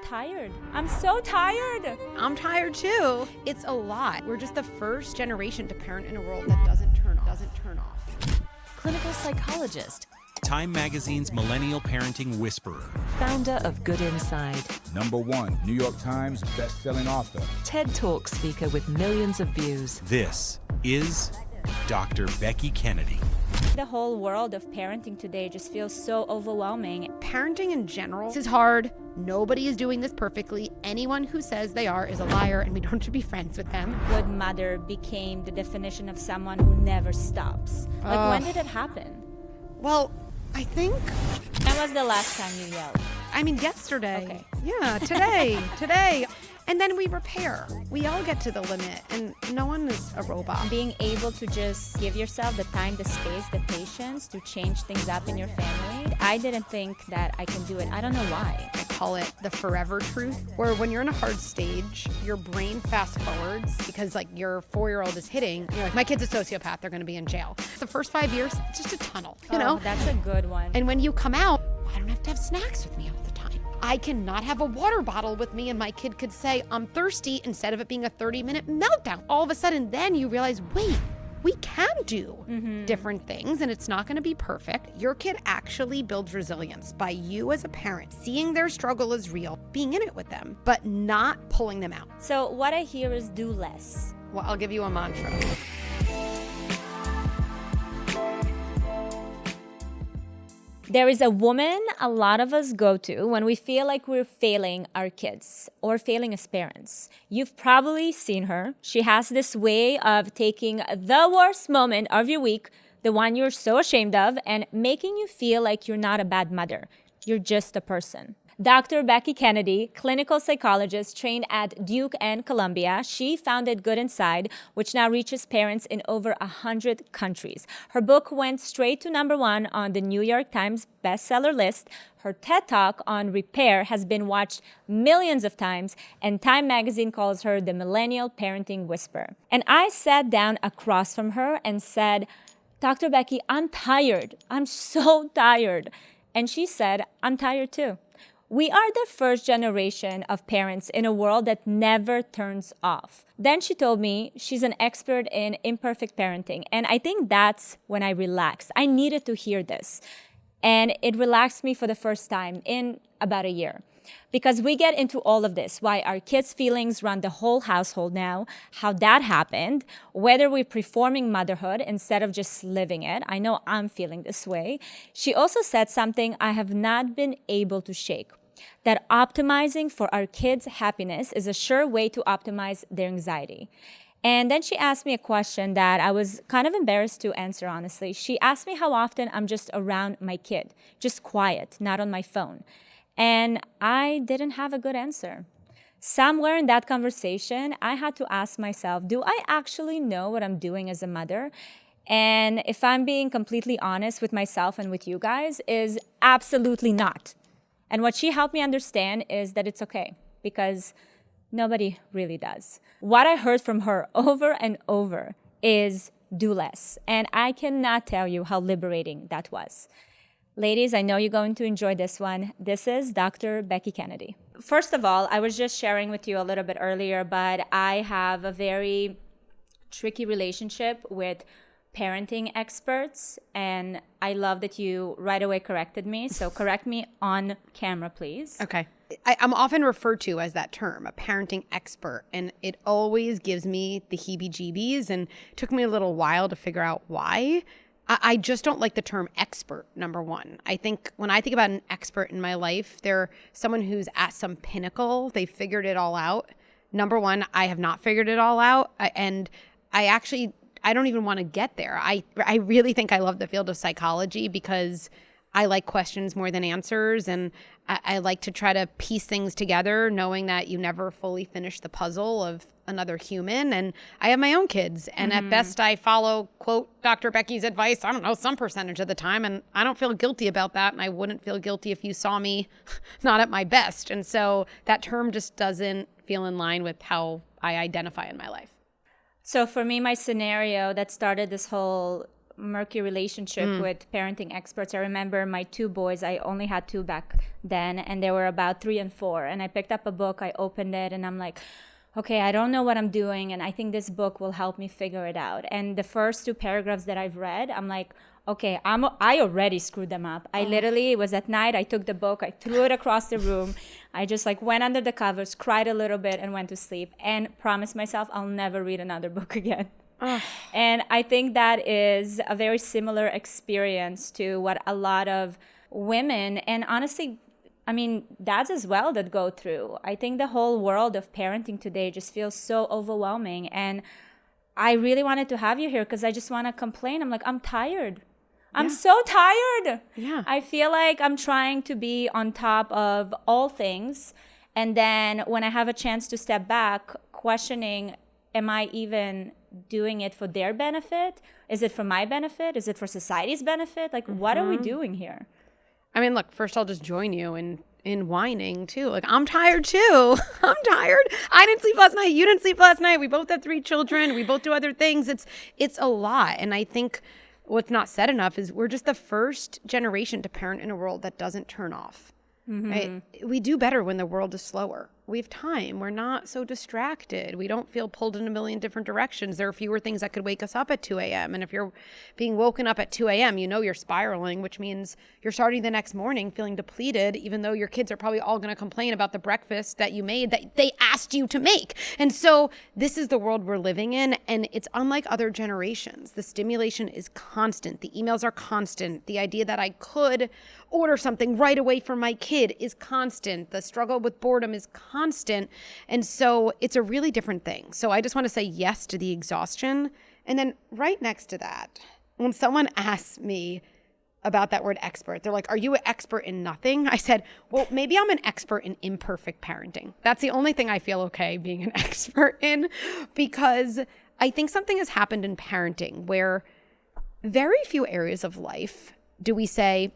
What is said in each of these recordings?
tired. I'm so tired. I'm tired too. It's a lot. We're just the first generation to parent in a world that doesn't turn off. Clinical psychologist. Time Magazine's Millennial Parenting Whisperer. Founder of Good Inside. #1 New York Times best-selling author. TED Talk speaker with millions of views. This is Dr. Becky Kennedy. The whole world of parenting today just feels so overwhelming. Parenting in general is hard. Nobody is doing this perfectly. Anyone who says they are is a liar, and we don't should be friends with them. Good mother became the definition of someone who never stops. When did it happen? Well, I think... When was the last time you yelled? I mean, yesterday. Okay. Yeah, today. And then we repair. We all get to the limit, and no one is a robot. Being able to just give yourself the time, the space, the patience to change things up in your family. I didn't think that I can do it. I don't know why. I call it the forever truth, where when you're in a hard stage, your brain fast forwards because like your 4-year-old is hitting. You're like, my kid's a sociopath. They're going to be in jail. The first 5 years, it's just a tunnel, you know? That's a good one. And when you come out, I don't have to have snacks with me all the time. I cannot have a water bottle with me and my kid could say, I'm thirsty, instead of it being a 30-minute meltdown. All of a sudden, then you realize, wait, we can do different things and it's not going to be perfect. Your kid actually builds resilience by you as a parent, seeing their struggle as real, being in it with them, but not pulling them out. So what I hear is do less. Well, I'll give you a mantra. There is a woman a lot of us go to when we feel like we're failing our kids or failing as parents. You've probably seen her. She has this way of taking the worst moment of your week, the one you're so ashamed of, and making you feel like you're not a bad mother. You're just a person. Dr. Becky Kennedy, clinical psychologist trained at Duke and Columbia, she founded Good Inside, which now reaches parents in over 100 countries. Her book went straight to #1 on the New York Times bestseller list. Her TED Talk on repair has been watched millions of times, and Time Magazine calls her the Millennial Parenting Whisperer. And I sat down across from her and said, Dr. Becky, I'm tired. I'm so tired. And she said, I'm tired too. We are the first generation of parents in a world that never turns off. Then she told me she's an expert in imperfect parenting. And I think that's when I relaxed. I needed to hear this. And it relaxed me for the first time in about a year. Because we get into all of this, why our kids' feelings run the whole household now, how that happened, whether we're performing motherhood instead of just living it. I know I'm feeling this way. She also said something I have not been able to shake, that optimizing for our kids' happiness is a sure way to optimize their anxiety. And then she asked me a question that I was kind of embarrassed to answer, honestly. She asked me how often I'm just around my kid, just quiet, not on my phone. And I didn't have a good answer. Somewhere in that conversation, I had to ask myself, do I actually know what I'm doing as a mother? And if I'm being completely honest with myself and with you guys, is absolutely not. And what she helped me understand is that it's okay, because nobody really does. What I heard from her over and over is do less. And I cannot tell you how liberating that was. Ladies, I know you're going to enjoy this one. This is Dr. Becky Kennedy. First of all, I was just sharing with you a little bit earlier, but I have a very tricky relationship with parenting experts, and I love that you right away corrected me. So correct me on camera, please. Okay. I'm often referred to as that term, a parenting expert, and it always gives me the heebie-jeebies, and it took me a little while to figure out why. I just don't like the term expert, #1. I think when I think about an expert in my life, they're someone who's at some pinnacle. They figured it all out. #1, I have not figured it all out. And I don't even want to get there. I really think I love the field of psychology because I like questions more than answers. And I like to try to piece things together, knowing that you never fully finish the puzzle of another human. And I have my own kids. And at best, I follow, quote, Dr. Becky's advice, I don't know, some percentage of the time. And I don't feel guilty about that. And I wouldn't feel guilty if you saw me not at my best. And so that term just doesn't feel in line with how I identify in my life. So for me, my scenario that started this whole murky relationship with parenting experts. I remember my 2 boys, I only had 2 back then, and they were about 3 and 4. And I picked up a book, I opened it, and I'm like, okay, I don't know what I'm doing, and I think this book will help me figure it out. And the first 2 paragraphs that I've read, I'm like, okay, I already screwed them up. I literally, it was at night, I took the book, I threw it across the room. I just like went under the covers, cried a little bit, and went to sleep, and promised myself I'll never read another book again. And I think that is a very similar experience to what a lot of women, and honestly, I mean, dads as well, that go through. I think the whole world of parenting today just feels so overwhelming. And I really wanted to have you here because I just want to complain. I'm like, I'm tired. I'm so tired. Yeah. I feel like I'm trying to be on top of all things. And then when I have a chance to step back, questioning, am I even doing it for their benefit? Is it for my benefit? Is it for society's benefit? Like, what are we doing here? I mean, look, first I'll just join you in whining too. Like, I'm tired too. I'm tired. I didn't sleep last night. You didn't sleep last night. We both have 3 children. We both do other things. It's a lot. And I think what's not said enough is we're just the first generation to parent in a world that doesn't turn off. Right? We do better when the world is slower. We have time. We're not so distracted. We don't feel pulled in a million different directions. There are fewer things that could wake us up at 2 a.m. And if you're being woken up at 2 a.m., you know you're spiraling, which means you're starting the next morning feeling depleted, even though your kids are probably all going to complain about the breakfast that you made that they asked you to make. And so this is the world we're living in, and it's unlike other generations. The stimulation is constant. The emails are constant. The idea that I could order something right away for my kid is constant. The struggle with boredom is constant. And so it's a really different thing. So I just want to say yes to the exhaustion. And then right next to that, when someone asks me about that word expert, they're like, are you an expert in nothing? I said, well, maybe I'm an expert in imperfect parenting. That's the only thing I feel okay being an expert in, because I think something has happened in parenting where very few areas of life do we say,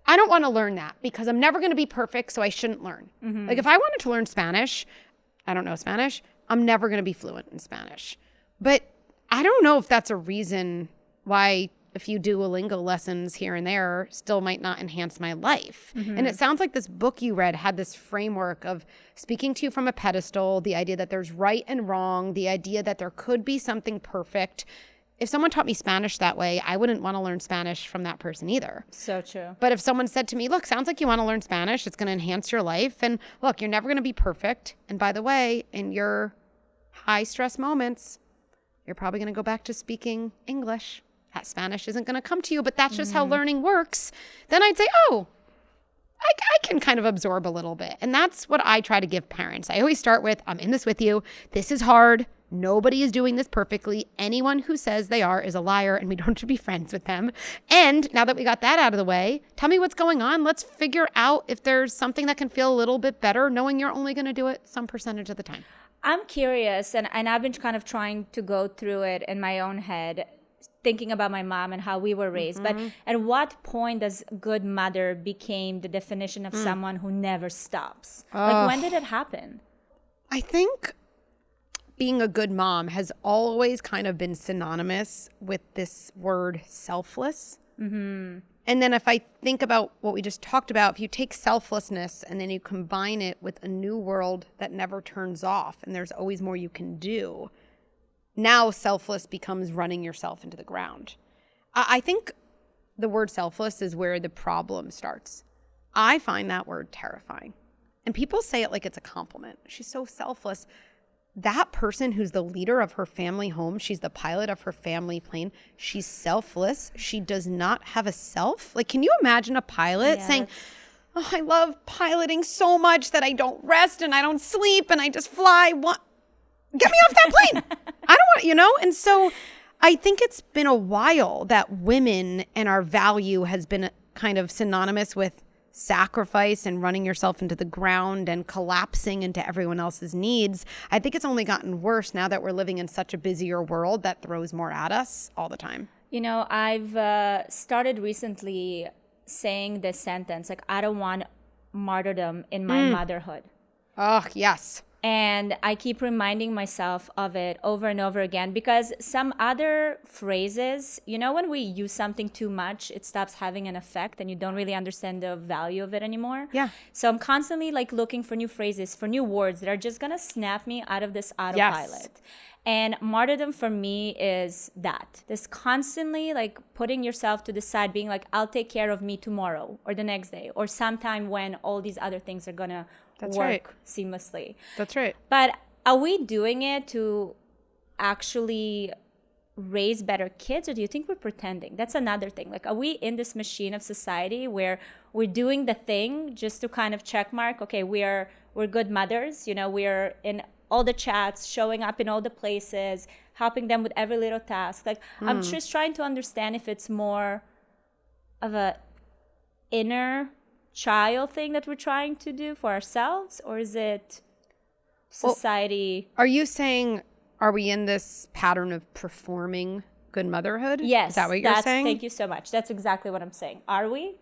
I don't want to learn that because I'm never going to be perfect, so I shouldn't learn. Like if I wanted to learn Spanish, I don't know Spanish, I'm never going to be fluent in Spanish. But I don't know if that's a reason why a few Duolingo lessons here and there still might not enhance my life. And it sounds like this book you read had this framework of speaking to you from a pedestal, the idea that there's right and wrong, the idea that there could be something perfect. If someone taught me Spanish that way, I wouldn't want to learn Spanish from that person either. So true. But if someone said to me, look, sounds like you want to learn Spanish, it's going to enhance your life. And look, you're never going to be perfect. And by the way, in your high stress moments, you're probably going to go back to speaking English. That Spanish isn't going to come to you, but that's just how learning works. Then I'd say, oh, I can kind of absorb a little bit. And that's what I try to give parents. I always start with, I'm in this with you. This is hard. Nobody is doing this perfectly. Anyone who says they are is a liar, and we don't have to be friends with them. And now that we got that out of the way, tell me what's going on. Let's figure out if there's something that can feel a little bit better, knowing you're only going to do it some percentage of the time. I'm curious, and I've been kind of trying to go through it in my own head, thinking about my mom and how we were raised. But at what point does good mother became the definition of someone who never stops? Like, when did it happen? I think being a good mom has always kind of been synonymous with this word selfless. And then if I think about what we just talked about, if you take selflessness and then you combine it with a new world that never turns off and there's always more you can do, now selfless becomes running yourself into the ground. I think the word selfless is where the problem starts. I find that word terrifying. And people say it like it's a compliment. She's so selfless. That person who's the leader of her family home, she's the pilot of her family plane, she's selfless. She does not have a self. Like, can you imagine a pilot saying, oh, I love piloting so much that I don't rest and I don't sleep and I just fly. Get me off that plane. I don't want, And so I think it's been a while that women and our value has been kind of synonymous with sacrifice and running yourself into the ground and collapsing into everyone else's needs. I think it's only gotten worse now that we're living in such a busier world that throws more at us all the time. I've started recently saying this sentence, like, I don't want martyrdom in my motherhood. Oh, yes. And I keep reminding myself of it over and over again, because some other phrases, you know, when we use something too much, it stops having an effect and you don't really understand the value of it anymore. Yeah. So I'm constantly like looking for new phrases, for new words that are just going to snap me out of this autopilot. And martyrdom for me is that. This constantly like putting yourself to the side, being like, I'll take care of me tomorrow or the next day or sometime when all these other things are going to work seamlessly. That's right. But are we doing it to actually raise better kids, or do you think we're pretending? That's another thing. Like, are we in this machine of society where we're doing the thing just to kind of check mark, okay, we're good mothers, you know, we're in all the chats, showing up in all the places, helping them with every little task. Like, I'm just trying to understand if it's more of a inner child thing that we're trying to do for ourselves, or is it society? Are you saying, are we in this pattern of performing good motherhood? Yes. Is that what you're saying? Thank you so much. That's exactly what I'm saying. Are we?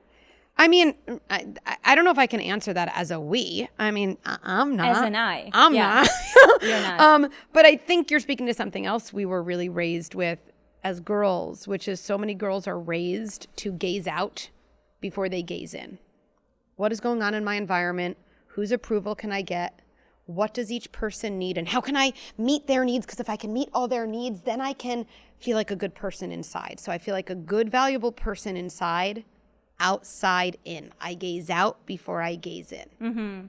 I mean, I don't know if I can answer that as a we. I mean, I'm not. As an I. I'm Yeah. not. You're not. But I think you're speaking to something else we were really raised with as girls, which is so many girls are raised to gaze out before they gaze in. What is going on in my environment? Whose approval can I get? What does each person need? And how can I meet their needs? Because if I can meet all their needs, then I can feel like a good person inside. So I feel like a good, valuable person inside, outside in. I gaze out before I gaze in. Mm-hmm.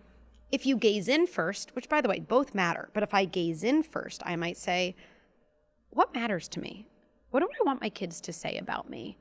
If you gaze in first, which by the way, both matter, but if I gaze in first, I might say, what matters to me? What do I want my kids to say about me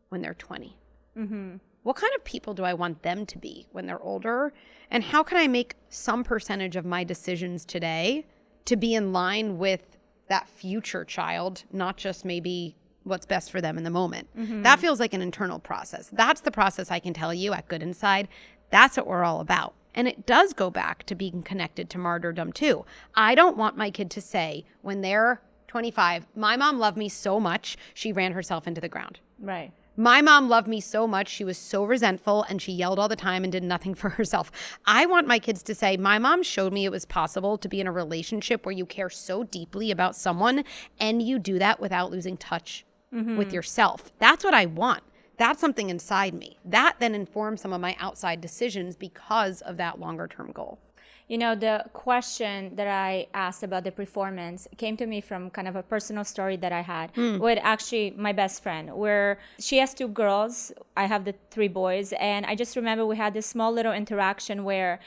when they're 20? Mm-hmm. What kind of people do I want them to be when they're older? And how can I make some percentage of my decisions today to be in line with that future child, not just maybe what's best for them in the moment? Mm-hmm. That feels like an internal process. That's the process I can tell you at Good Inside. That's what we're all about. And it does go back to being connected to martyrdom too. I don't want my kid to say when they're 25, my mom loved me so much, she ran herself into the ground. Right. My mom loved me so much, she was so resentful and she yelled all the time and did nothing for herself. I want my kids to say, my mom showed me it was possible to be in a relationship where you care so deeply about someone and you do that without losing touch with yourself. That's what I want. That's something inside me. That then informs some of my outside decisions because of that longer term goal. You know, the question that I asked about the performance came to me from kind of a personal story that I had with actually my best friend, where she has 2 girls. I have the 3 boys. And I just remember we had this small little interaction where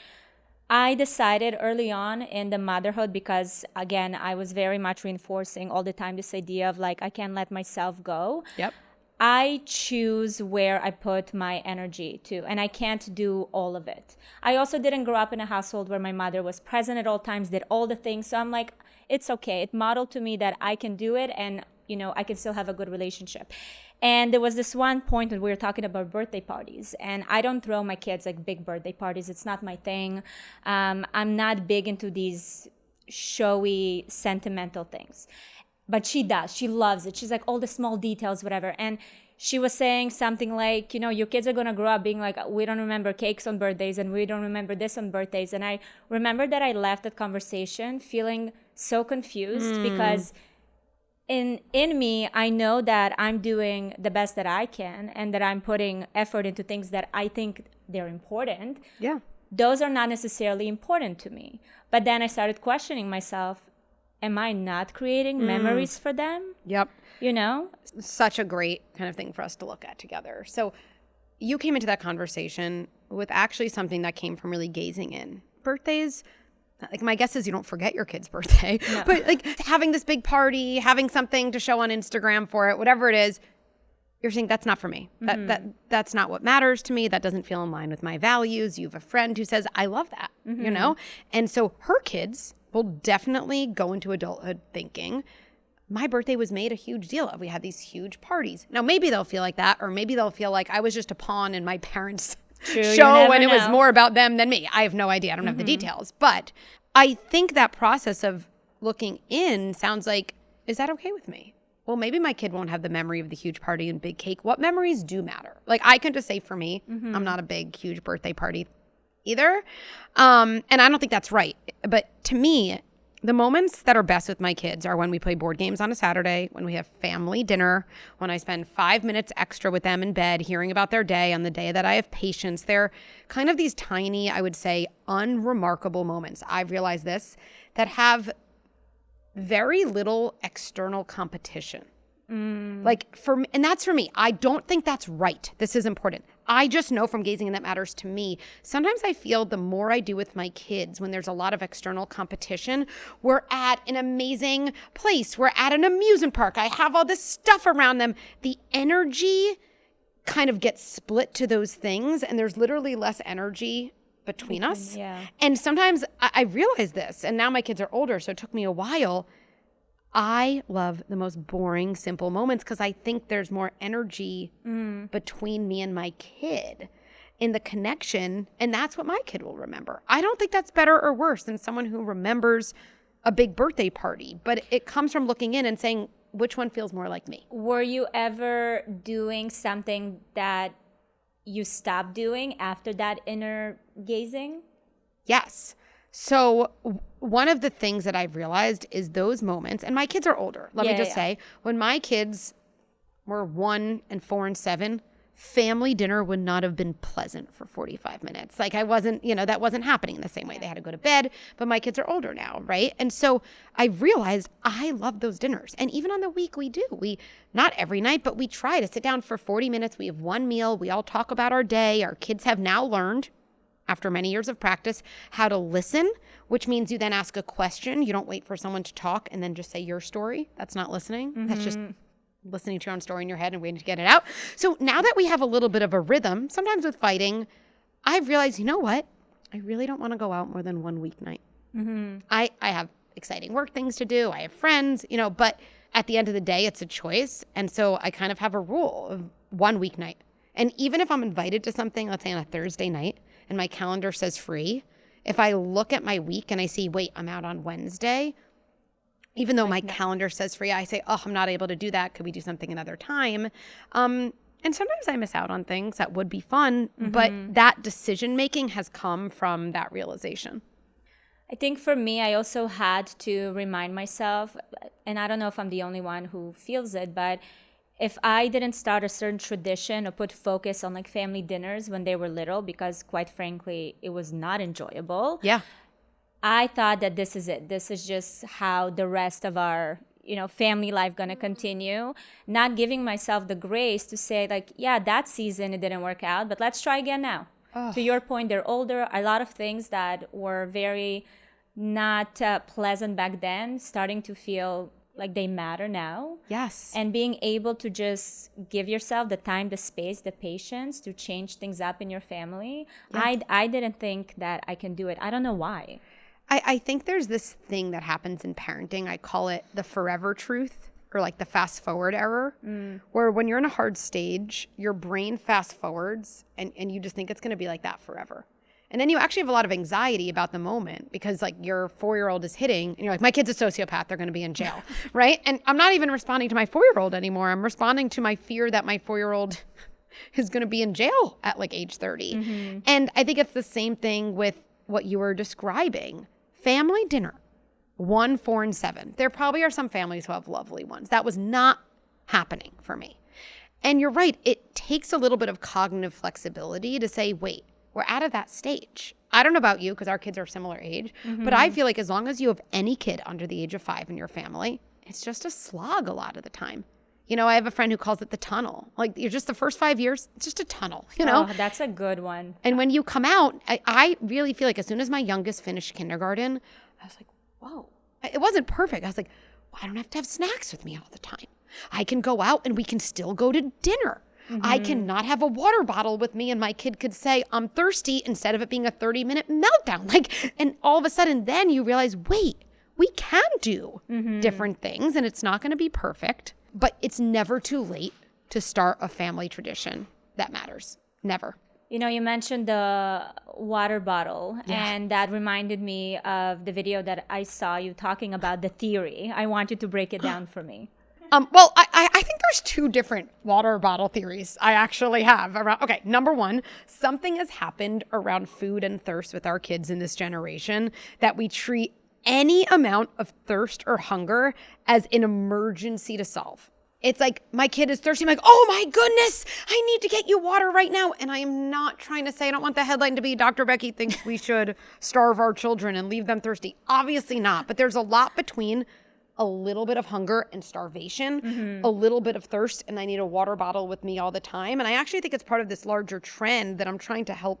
I decided early on in the motherhood, because again, I was very much reinforcing all the time this idea of like, I can't let myself go. Yep. I choose where I put my energy to, and I can't do all of it. I also didn't grow up in a household where my mother was present at all times, did all the things. So I'm like, it's okay. It modeled to me that I can do it and, you know, I can still have a good relationship. And there was this one point when we were talking about birthday parties, and I don't throw my kids like big birthday parties. It's not my thing. I'm not big into these showy, sentimental things. But she does. She loves it. She's like, all the small details, whatever. And she was saying something like, you know, your kids are going to grow up being like, we don't remember cakes on birthdays and we don't remember this on birthdays. And I remember that I left that conversation feeling so confused because in me, I know that I'm doing the best that I can and that I'm putting effort into things that I think they're important. Yeah. Those are not necessarily important to me. But then I started questioning myself. Am I not creating memories for them? Yep. You know? Such a great kind of thing for us to look at together. So you came into that conversation with actually something that came from really gazing in. Birthdays, like my guess is you don't forget your kid's birthday, but like having this big party, having something to show on Instagram for it, whatever it is, you're saying that's not for me. That's not what matters to me. That doesn't feel in line with my values. You have a friend who says, I love that, you know? And so her kids will definitely go into adulthood thinking, my birthday was made a huge deal of. We had these huge parties. Now, maybe they'll feel like that, or maybe they'll feel like I was just a pawn in my parents' show and it was more about them than me. I have no idea. I don't have the details. But I think that process of looking in sounds like, is that okay with me? Well, maybe my kid won't have the memory of the huge party and big cake. What memories do matter? Like I can just say for me, I'm not a big, huge birthday party either. And I don't think that's right. But to me, the moments that are best with my kids are when we play board games on a Saturday, when we have family dinner, when I spend 5 minutes extra with them in bed, hearing about their day on the day that I have patience. They're kind of these tiny, I would say, unremarkable moments. I've realized this, that have very little external competition. Like for me, and that's for me. I don't think that's right. This is important. I just know from gazing, and that matters to me. Sometimes I feel the more I do with my kids, when there's a lot of external competition, we're at an amazing place. We're at an amusement park. I have all this stuff around them. The energy kind of gets split to those things, and there's literally less energy between us. Yeah. And sometimes I realize this, and now my kids are older, so it took me a while. I love the most boring, simple moments because I think there's more energy between me and my kid in the connection. And that's what my kid will remember. I don't think that's better or worse than someone who remembers a big birthday party, but it comes from looking in and saying, which one feels more like me? Were you ever doing something that you stopped doing after that inner gazing? Yes. So one of the things that I've realized is those moments, and my kids are older. Let me just say, when my kids were 1 and 4 and 7, family dinner would not have been pleasant for 45 minutes. Like I wasn't, that wasn't happening the same way. They had to go to bed, but my kids are older now, right? And so I realized I love those dinners. And even on the week we do. We, not every night, but we try to sit down for 40 minutes. We have one meal. We all talk about our day. Our kids have now learned, after many years of practice, how to listen, which means you then ask a question. You don't wait for someone to talk and then just say your story. That's not listening. That's just listening to your own story in your head and waiting to get it out. So now that we have a little bit of a rhythm, sometimes with fighting, I've realized, you know what? I really don't want to go out more than one weeknight. I have exciting work things to do. I have friends, but at the end of the day, it's a choice. And so I kind of have a rule of one weeknight. And even if I'm invited to something, let's say on a Thursday night, and my calendar says free, if I look at my week and I see, wait, I'm out on Wednesday, even though my calendar says free, I say, oh, I'm not able to do that. Could we do something another time? And sometimes I miss out on things that would be fun, but that decision making has come from that realization. I think for me, I also had to remind myself, and I don't know if I'm the only one who feels it, but if I didn't start a certain tradition or put focus on like family dinners when they were little, because quite frankly, it was not enjoyable. Yeah. I thought that this is it. This is just how the rest of our, family life going to continue. Not giving myself the grace to say like, yeah, that season it didn't work out, but let's try again now. To your point, they're older. A lot of things that were very not pleasant back then, starting to feel like they matter now. Yes. And being able to just give yourself the time, the space, the patience to change things up in your family. Yeah. I didn't think that I can do it. I don't know why. I think there's this thing that happens in parenting. I call it the forever truth, or like the fast forward error, where when you're in a hard stage, your brain fast forwards and you just think it's going to be like that forever. And then you actually have a lot of anxiety about the moment because like your 4-year-old is hitting and you're like, my kid's a sociopath. They're going to be in jail. Right. And I'm not even responding to my 4-year-old anymore. I'm responding to my fear that my 4-year-old is going to be in jail at like age 30. And I think it's the same thing with what you were describing. Family dinner, 1, 4, and 7. There probably are some families who have lovely ones. That was not happening for me. And you're right. It takes a little bit of cognitive flexibility to say, wait, we're out of that stage. I don't know about you because our kids are similar age, but I feel like as long as you have any kid under the age of 5 in your family, it's just a slog a lot of the time. I have a friend who calls it the tunnel. Like you're just the first 5 years, it's just a tunnel, Oh, that's a good one. And when you come out, I really feel like as soon as my youngest finished kindergarten, I was like, whoa. It wasn't perfect. I was like, well, I don't have to have snacks with me all the time. I can go out and we can still go to dinner. I cannot have a water bottle with me and my kid could say, I'm thirsty, instead of it being a 30-minute meltdown. And all of a sudden then you realize, wait, we can do different things and it's not going to be perfect, but it's never too late to start a family tradition that matters. Never. You mentioned the water bottle, and that reminded me of the video that I saw you talking about the theory. I want you to break it down for me. Well, I think there's two different water bottle theories I actually have around. Okay, number one, something has happened around food and thirst with our kids in this generation that we treat any amount of thirst or hunger as an emergency to solve. It's like, my kid is thirsty. I'm like, oh my goodness, I need to get you water right now. And I am not trying to say, I don't want the headline to be Dr. Becky thinks we should starve our children and leave them thirsty. Obviously not. But there's a lot between a little bit of hunger and starvation, a little bit of thirst, and I need a water bottle with me all the time. And I actually think it's part of this larger trend that I'm trying to help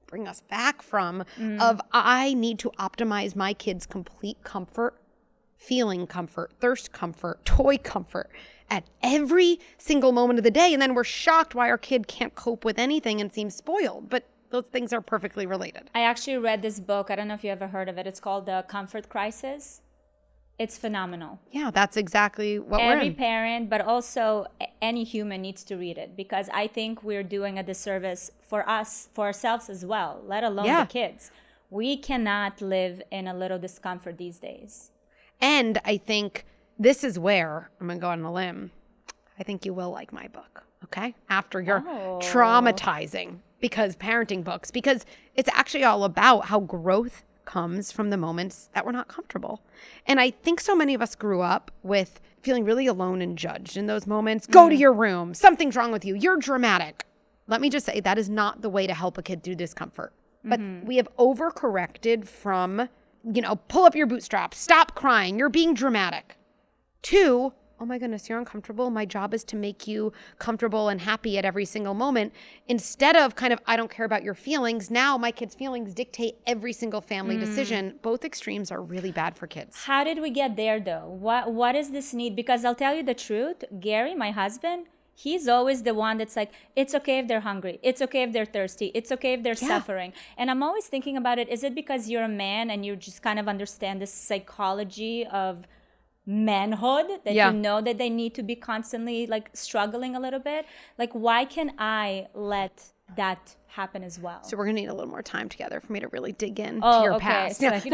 bring us back from of I need to optimize my kids' complete comfort, feeling comfort, thirst comfort, toy comfort at every single moment of the day. And then we're shocked why our kid can't cope with anything and seems spoiled. But those things are perfectly related. I actually read this book. I don't know if you ever heard of it. It's called The Comfort Crisis. It's phenomenal. Yeah, that's exactly what we're Every in. parent, but also any human needs to read it, because I think we're doing a disservice for us, for ourselves as well, let alone the kids. We cannot live in a little discomfort these days. And I think this is where I'm going to go on a limb. I think you will like my book, okay? After your traumatizing parenting books, because it's actually all about how growth comes from the moments that we're not comfortable. And I think so many of us grew up with feeling really alone and judged in those moments. Go to your room. Something's wrong with you. You're dramatic. Let me just say, that is not the way to help a kid through discomfort. But we have overcorrected from, pull up your bootstraps, stop crying, you're being dramatic, to, oh my goodness, you're uncomfortable. My job is to make you comfortable and happy at every single moment. Instead of kind of, I don't care about your feelings. Now my kids' feelings dictate every single family decision. Both extremes are really bad for kids. How did we get there though? What is this need? Because I'll tell you the truth, Gary, my husband, he's always the one that's like, it's okay if they're hungry. It's okay if they're thirsty. It's okay if they're suffering. And I'm always thinking about it. Is it because you're a man and you just kind of understand the psychology of manhood, that you know that they need to be constantly like struggling a little bit? Like, why can I let that happen as well? So we're going to need a little more time together for me to really dig in Oh, to your okay. past. So I can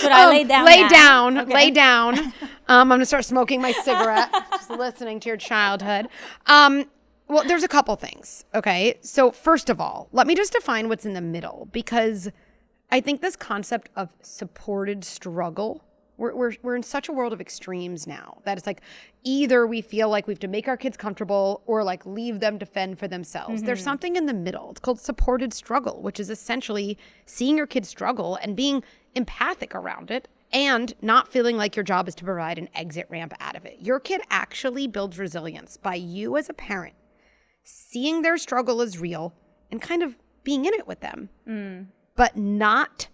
Should I lay down Lay now? down. Okay. Lay down. I'm going to start smoking my cigarette, just listening to your childhood. Well, there's a couple things. Okay. So first of all, let me just define what's in the middle, because I think this concept of supported struggle, we're in such a world of extremes now that it's like either we feel like we have to make our kids comfortable or like leave them to fend for themselves. There's something in the middle. It's called supported struggle, which is essentially seeing your kids struggle and being empathic around it and not feeling like your job is to provide an exit ramp out of it. Your kid actually builds resilience by you as a parent seeing their struggle as real and kind of being in it with them, but not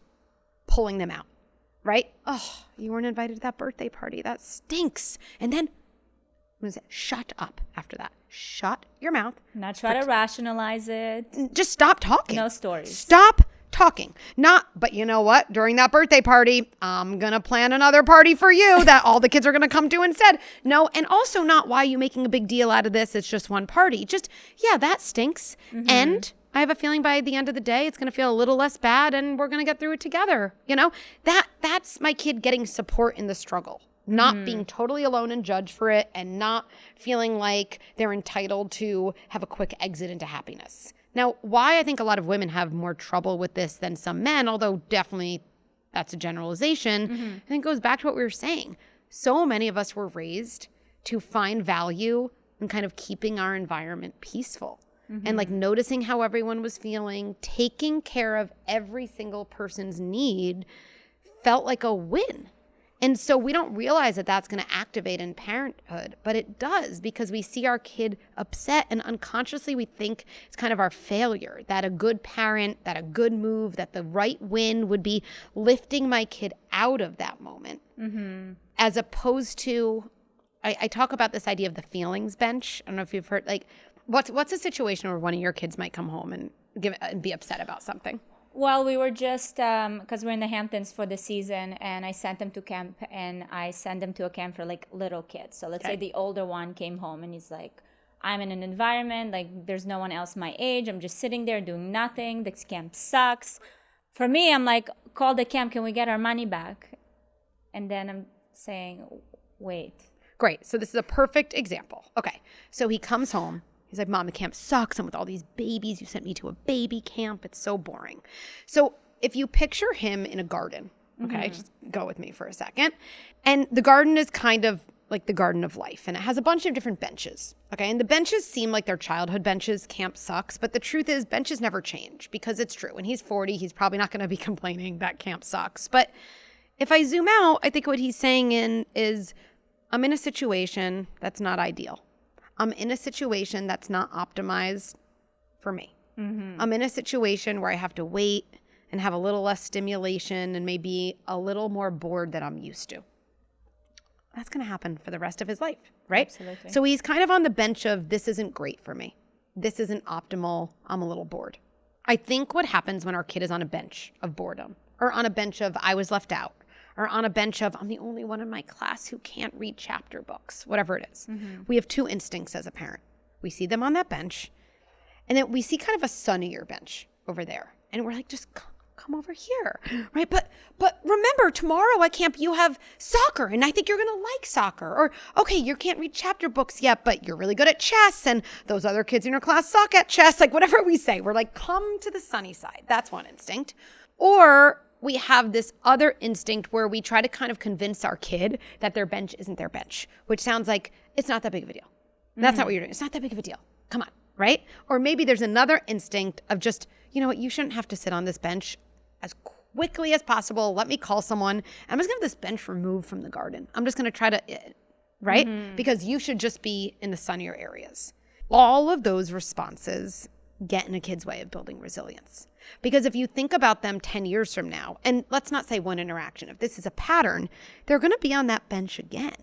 pulling them out. Right? Oh, you weren't invited to that birthday party. That stinks. And then, what is it? Shut up after that. Shut your mouth. Not try to rationalize it. Just stop talking. No stories. Stop talking. But you know what? During that birthday party, I'm going to plan another party for you that all the kids are going to come to instead. No, and also not, why are you making a big deal out of this? It's just one party. Just, that stinks. And I have a feeling by the end of the day, it's going to feel a little less bad and we're going to get through it together. That's my kid getting support in the struggle, not being totally alone and judged for it and not feeling like they're entitled to have a quick exit into happiness. Now, why I think a lot of women have more trouble with this than some men, although definitely that's a generalization, I think goes back to what we were saying. So many of us were raised to find value in kind of keeping our environment peaceful. And like noticing how everyone was feeling, taking care of every single person's need felt like a win. And so we don't realize that that's going to activate in parenthood, but it does, because we see our kid upset and unconsciously we think it's kind of our failure, that a good parent, that a good move, that the right win would be lifting my kid out of that moment. As opposed to, I talk about this idea of the feelings bench. I don't know if you've heard, like, What's a situation where one of your kids might come home and be upset about something? Well, we were just, because we're in the Hamptons for the season, and I sent them to camp, and I sent them to a camp for like little kids. So let's say the older one came home and he's like, I'm in an environment, like there's no one else my age. I'm just sitting there doing nothing. This camp sucks. For me, I'm like, call the camp. Can we get our money back? And then I'm saying, wait. Great. So this is a perfect example. Okay. So he comes home. He's like, Mom, the camp sucks. I'm with all these babies. You sent me to a baby camp. It's so boring. So if you picture him in a garden, okay, just go with me for a second. And the garden is kind of like the garden of life. And it has a bunch of different benches. Okay. And the benches seem like they're childhood benches. Camp sucks. But the truth is benches never change because it's true. When he's 40, he's probably not going to be complaining that camp sucks. But if I zoom out, I think what he's saying is I'm in a situation that's not ideal. I'm in a situation that's not optimized for me. I'm in a situation where I have to wait and have a little less stimulation and maybe a little more bored than I'm used to. That's going to happen for the rest of his life, right? Absolutely. So he's kind of on the bench of this isn't great for me. This isn't optimal. I'm a little bored. I think what happens when our kid is on a bench of boredom or on a bench of I was left out or on a bench of I'm the only one in my class who can't read chapter books, whatever it is. We have two instincts as a parent. We see them on that bench and then we see kind of a sunnier bench over there. And we're like, just come over here, right? But remember, tomorrow at camp you have soccer, and I think you're gonna like soccer. Or okay, you can't read chapter books yet, but you're really good at chess, and those other kids in your class suck at chess. Like whatever we say, we're like, come to the sunny side. That's one instinct. Or we have this other instinct where we try to kind of convince our kid that their bench isn't their bench, which sounds like it's not that big of a deal. That's not what you're doing. It's not that big of a deal. Come on, right? Or maybe there's another instinct of just, you know what, you shouldn't have to sit on this bench as quickly as possible. Let me call someone. I'm just going to have this bench removed from the garden. I'm just going to try to, right? Because you should just be in the sunnier areas. All of those responses get in a kid's way of building resilience. Because if you think about them 10 years from now, and let's not say one interaction, if this is a pattern, they're going to be on that bench again,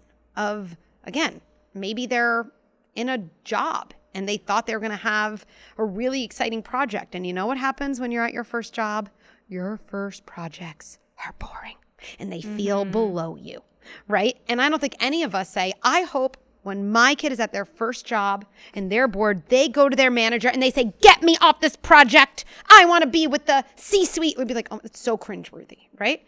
maybe they're in a job and they thought they were going to have a really exciting project. And you know what happens when you're at your first job? Your first projects are boring and they feel below you, right? And I don't think any of us say, I hope when my kid is at their first job and they're bored, they go to their manager and they say, get me off this project. I want to be with the C-suite. We'd be like, oh, it's so cringeworthy, right?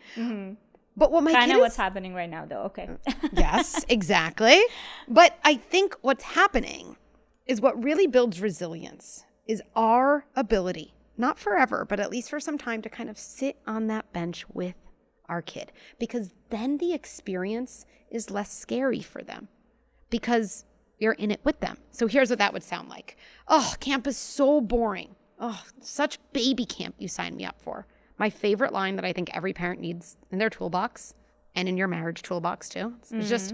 But what my Kind kid of is... what's happening right now, though. Okay. Yes, exactly. But I think what's happening is what really builds resilience is our ability, not forever, but at least for some time, to kind of sit on that bench with our kid. Because then the experience is less scary for them because you're in it with them. So here's what that would sound like. Oh, camp is so boring. Oh, such baby camp you signed me up for. My favorite line that I think every parent needs in their toolbox and in your marriage toolbox too, is just,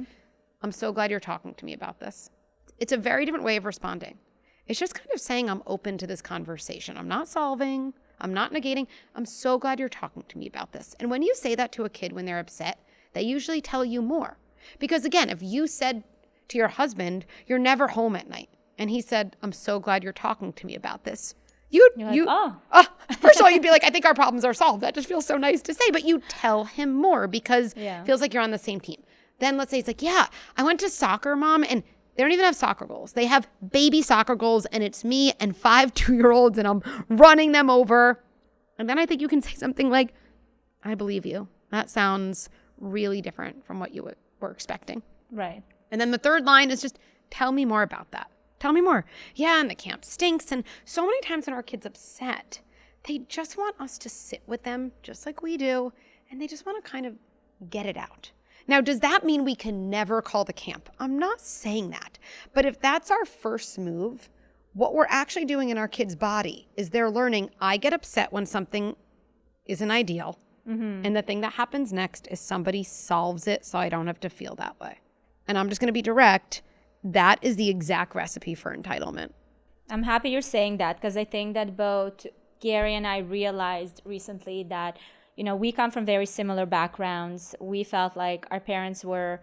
I'm so glad you're talking to me about this. It's a very different way of responding. It's just kind of saying I'm open to this conversation. I'm not solving. I'm not negating. I'm so glad you're talking to me about this. And when you say that to a kid when they're upset, they usually tell you more. Because again, if you said to your husband, you're never home at night, and he said, I'm so glad you're talking to me about this, first of all, you'd be like, I think our problems are solved. That just feels so nice to say. But you tell him more because it feels like you're on the same team. Then let's say it's like, yeah, I went to soccer, Mom, and they don't even have soccer goals. They have baby soccer goals, and it's me and 5 2-year-olds, and I'm running them over. And then I think you can say something like, I believe you. That sounds really different from what you were expecting. Right. And then the third line is just, tell me more about that. Tell me more. Yeah, and the camp stinks. And so many times when our kid's upset, they just want us to sit with them just like we do, and they just want to kind of get it out. Now, does that mean we can never call the camp? I'm not saying that. But if that's our first move, what we're actually doing in our kid's body is they're learning, I get upset when something isn't ideal. And the thing that happens next is somebody solves it so I don't have to feel that way. And I'm just going to be direct. That is the exact recipe for entitlement. I'm happy you're saying that because I think that both Gary and I realized recently that, you know, we come from very similar backgrounds. We felt like our parents were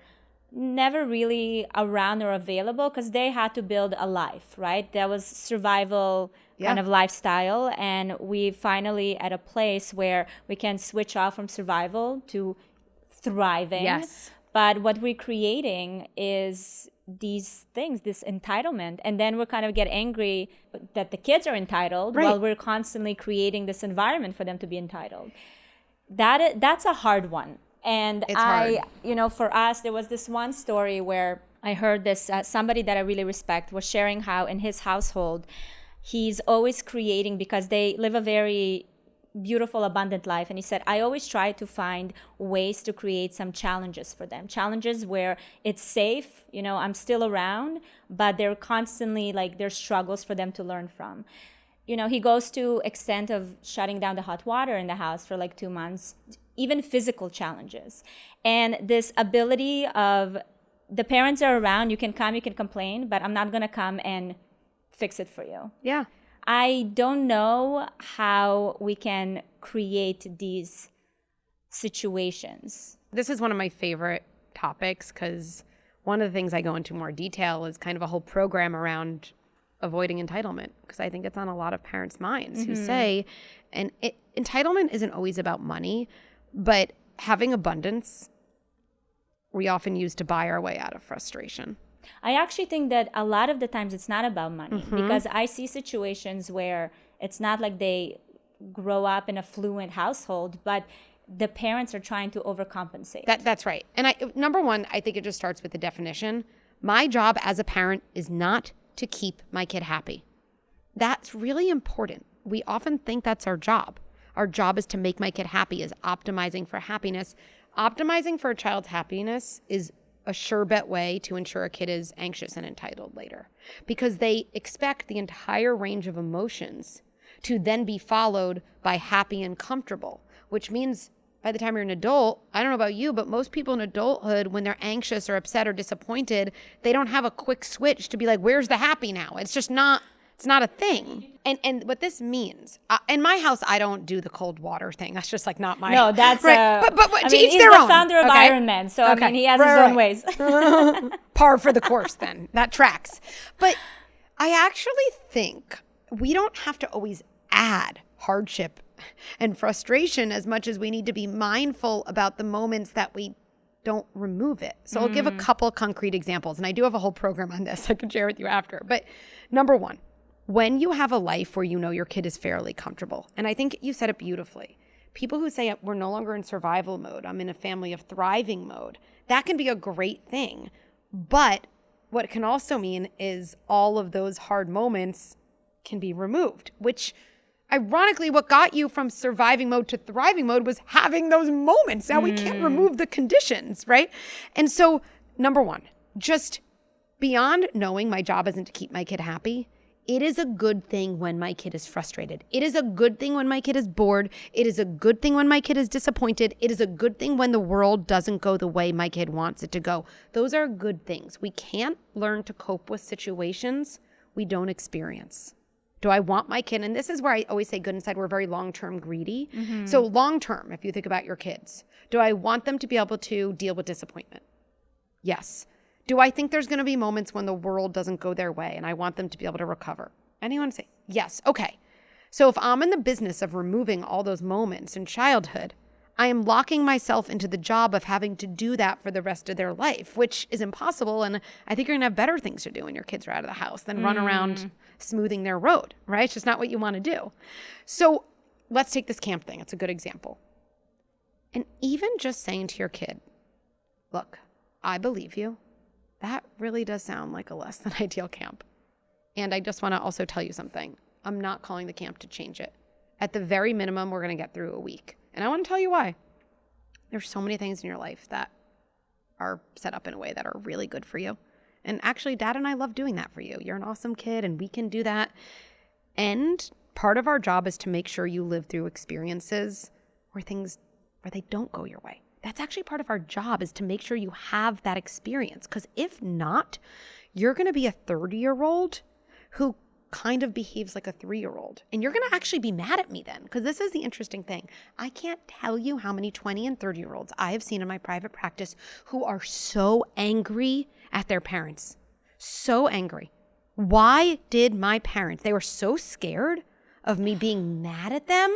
never really around or available because they had to build a life, right? That was survival kind of lifestyle. And we finally at a place where we can switch off from survival to thriving. Yes. But what we're creating is these things, this entitlement. And then we kind of get angry that the kids are entitled while we're constantly creating this environment for them to be entitled. That's a hard one. And it's hard. you know, for us, there was this one story where I heard this, somebody that I really respect was sharing how in his household, he's always creating, because they live a very beautiful, abundant life. And he said, I always try to find ways to create some challenges for them. Challenges where it's safe, I'm still around, but they're constantly like, there's struggles for them to learn from. He goes to extent of shutting down the hot water in the house for like 2 months, even physical challenges. And this ability of the parents are around, you can come, you can complain, but I'm not going to come and fix it for you. Yeah. I don't know how we can create these situations. This is one of my favorite topics because one of the things I go into more detail is kind of a whole program around avoiding entitlement, because I think it's on a lot of parents' minds who say, entitlement isn't always about money, but having abundance, we often use to buy our way out of frustration. I actually think that a lot of the times it's not about money, because I see situations where it's not like they grow up in a fluent household, but the parents are trying to overcompensate. That's right. And number one, I think it just starts with the definition. My job as a parent is not to keep my kid happy. That's really important. We often think that's our job. Our job is to make my kid happy, is optimizing for happiness. Optimizing for a child's happiness is a sure bet way to ensure a kid is anxious and entitled later, because they expect the entire range of emotions to then be followed by happy and comfortable, which means by the time you're an adult, I don't know about you, but most people in adulthood, when they're anxious or upset or disappointed, they don't have a quick switch to be like, where's the happy now? It's just not, it's not a thing. And what this means, in my house, I don't do the cold water thing. That's just like not my... No, that's... right. But to each he's their the own. founder of Iron Man, so I mean, he has his own ways. Par for the course then. That tracks. But I actually think we don't have to always add hardship and frustration as much as we need to be mindful about the moments that we don't remove it. So I'll give a couple concrete examples, and I do have a whole program on this I can share with you after. But number one, when you have a life where you know your kid is fairly comfortable, and I think you said it beautifully, people who say we're no longer in survival mode, I'm in a family of thriving mode, that can be a great thing. But what it can also mean is all of those hard moments can be removed, which ironically, what got you from surviving mode to thriving mode was having those moments. Now we can't remove the conditions, right? And so, number one, just beyond knowing my job isn't to keep my kid happy, it is a good thing when my kid is frustrated. It is a good thing when my kid is bored. It is a good thing when my kid is disappointed. It is a good thing when the world doesn't go the way my kid wants it to go. Those are good things. We can't learn to cope with situations we don't experience. Do I want my kid? And this is where I always say good inside, we're very long-term greedy. So long-term, if you think about your kids, do I want them to be able to deal with disappointment? Yes. Do I think there's going to be moments when the world doesn't go their way and I want them to be able to recover? Anyone say, yes. Okay. So if I'm in the business of removing all those moments in childhood, I am locking myself into the job of having to do that for the rest of their life, which is impossible. And I think you're going to have better things to do when your kids are out of the house than run around smoothing their road, right? It's just not what you want to do. So let's take this camp thing. It's a good example. And even just saying to your kid, look, I believe you. That really does sound like a less than ideal camp. And I just want to also tell you something. I'm not calling the camp to change it. At the very minimum, we're going to get through a week. And I want to tell you why. There's so many things in your life that are set up in a way that are really good for you. And actually, Dad and I love doing that for you. You're an awesome kid and we can do that. And part of our job is to make sure you live through experiences where they don't go your way. That's actually part of our job, is to make sure you have that experience. Because if not, you're going to be a 30-year-old who kind of behaves like a 3-year-old. And you're going to actually be mad at me then, because this is the interesting thing. I can't tell you how many 20 and 30-year-olds I have seen in my private practice who are so angry at their parents. So angry. Why did my parents, they were so scared of me being mad at them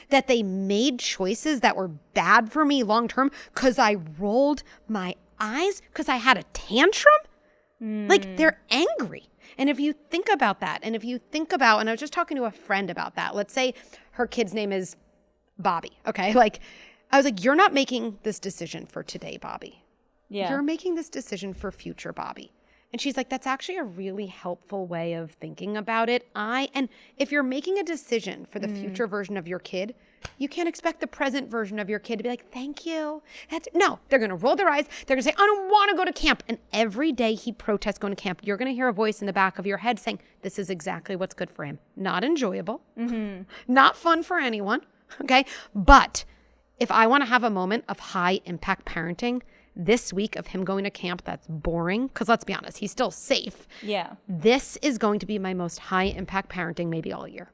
that they made choices that were bad for me long term because I rolled my eyes, because I had a tantrum? Like, they're angry. And if you think about that, and I was just talking to a friend about that. Let's say her kid's name is Bobby, okay? Like, I was like, you're not making this decision for today, Bobby. Yeah. You're making this decision for future Bobby. And she's like, that's actually a really helpful way of thinking about it. And if you're making a decision for the future version of your kid, you can't expect the present version of your kid to be like, thank you. No, they're going to roll their eyes. They're going to say, I don't want to go to camp. And every day he protests going to camp, you're going to hear a voice in the back of your head saying, this is exactly what's good for him. Not enjoyable, not fun for anyone. Okay. But if I want to have a moment of high impact parenting, this week of him going to camp that's boring, because let's be honest, he's still safe. Yeah. This is going to be my most high impact parenting maybe all year.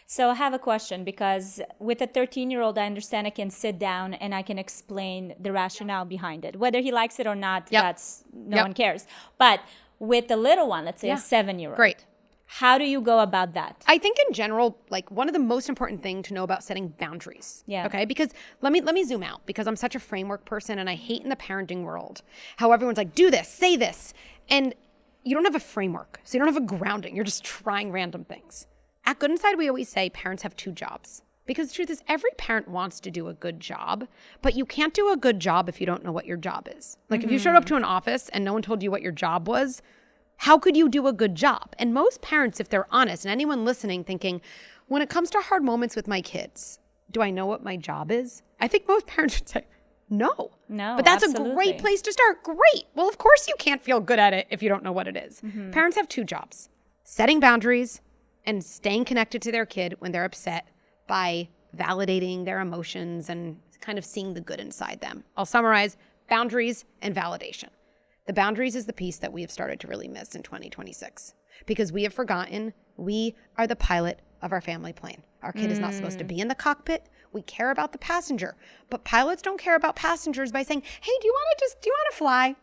So I have a question, because with a 13-year-old, I understand I can sit down and I can explain the rationale behind it. Whether he likes it or not, that's no one cares. But with the little one, let's say a 7-year-old. Great. How do you go about that? I think in general, like one of the most important things to know about setting boundaries. Yeah. Okay. Because let me zoom out, because I'm such a framework person and I hate in the parenting world how everyone's like, do this, say this. And you don't have a framework. So you don't have a grounding. You're just trying random things. At Good Inside, we always say parents have 2 jobs. Because the truth is, every parent wants to do a good job, but you can't do a good job if you don't know what your job is. Like if you showed up to an office and no one told you what your job was, how could you do a good job? And most parents, if they're honest, and anyone listening thinking, when it comes to hard moments with my kids, do I know what my job is? I think most parents would say, no. No, but that's absolutely. a great place to start. Great. Well, of course you can't feel good at it if you don't know what it is. Parents have 2 jobs: setting boundaries and staying connected to their kid when they're upset by validating their emotions and kind of seeing the good inside them. I'll summarize: boundaries and validation. The boundaries is the piece that we have started to really miss in 2026, because we have forgotten we are the pilot of our family plane. Our kid is not supposed to be in the cockpit. We care about the passenger, but pilots don't care about passengers by saying, hey, do you want to fly?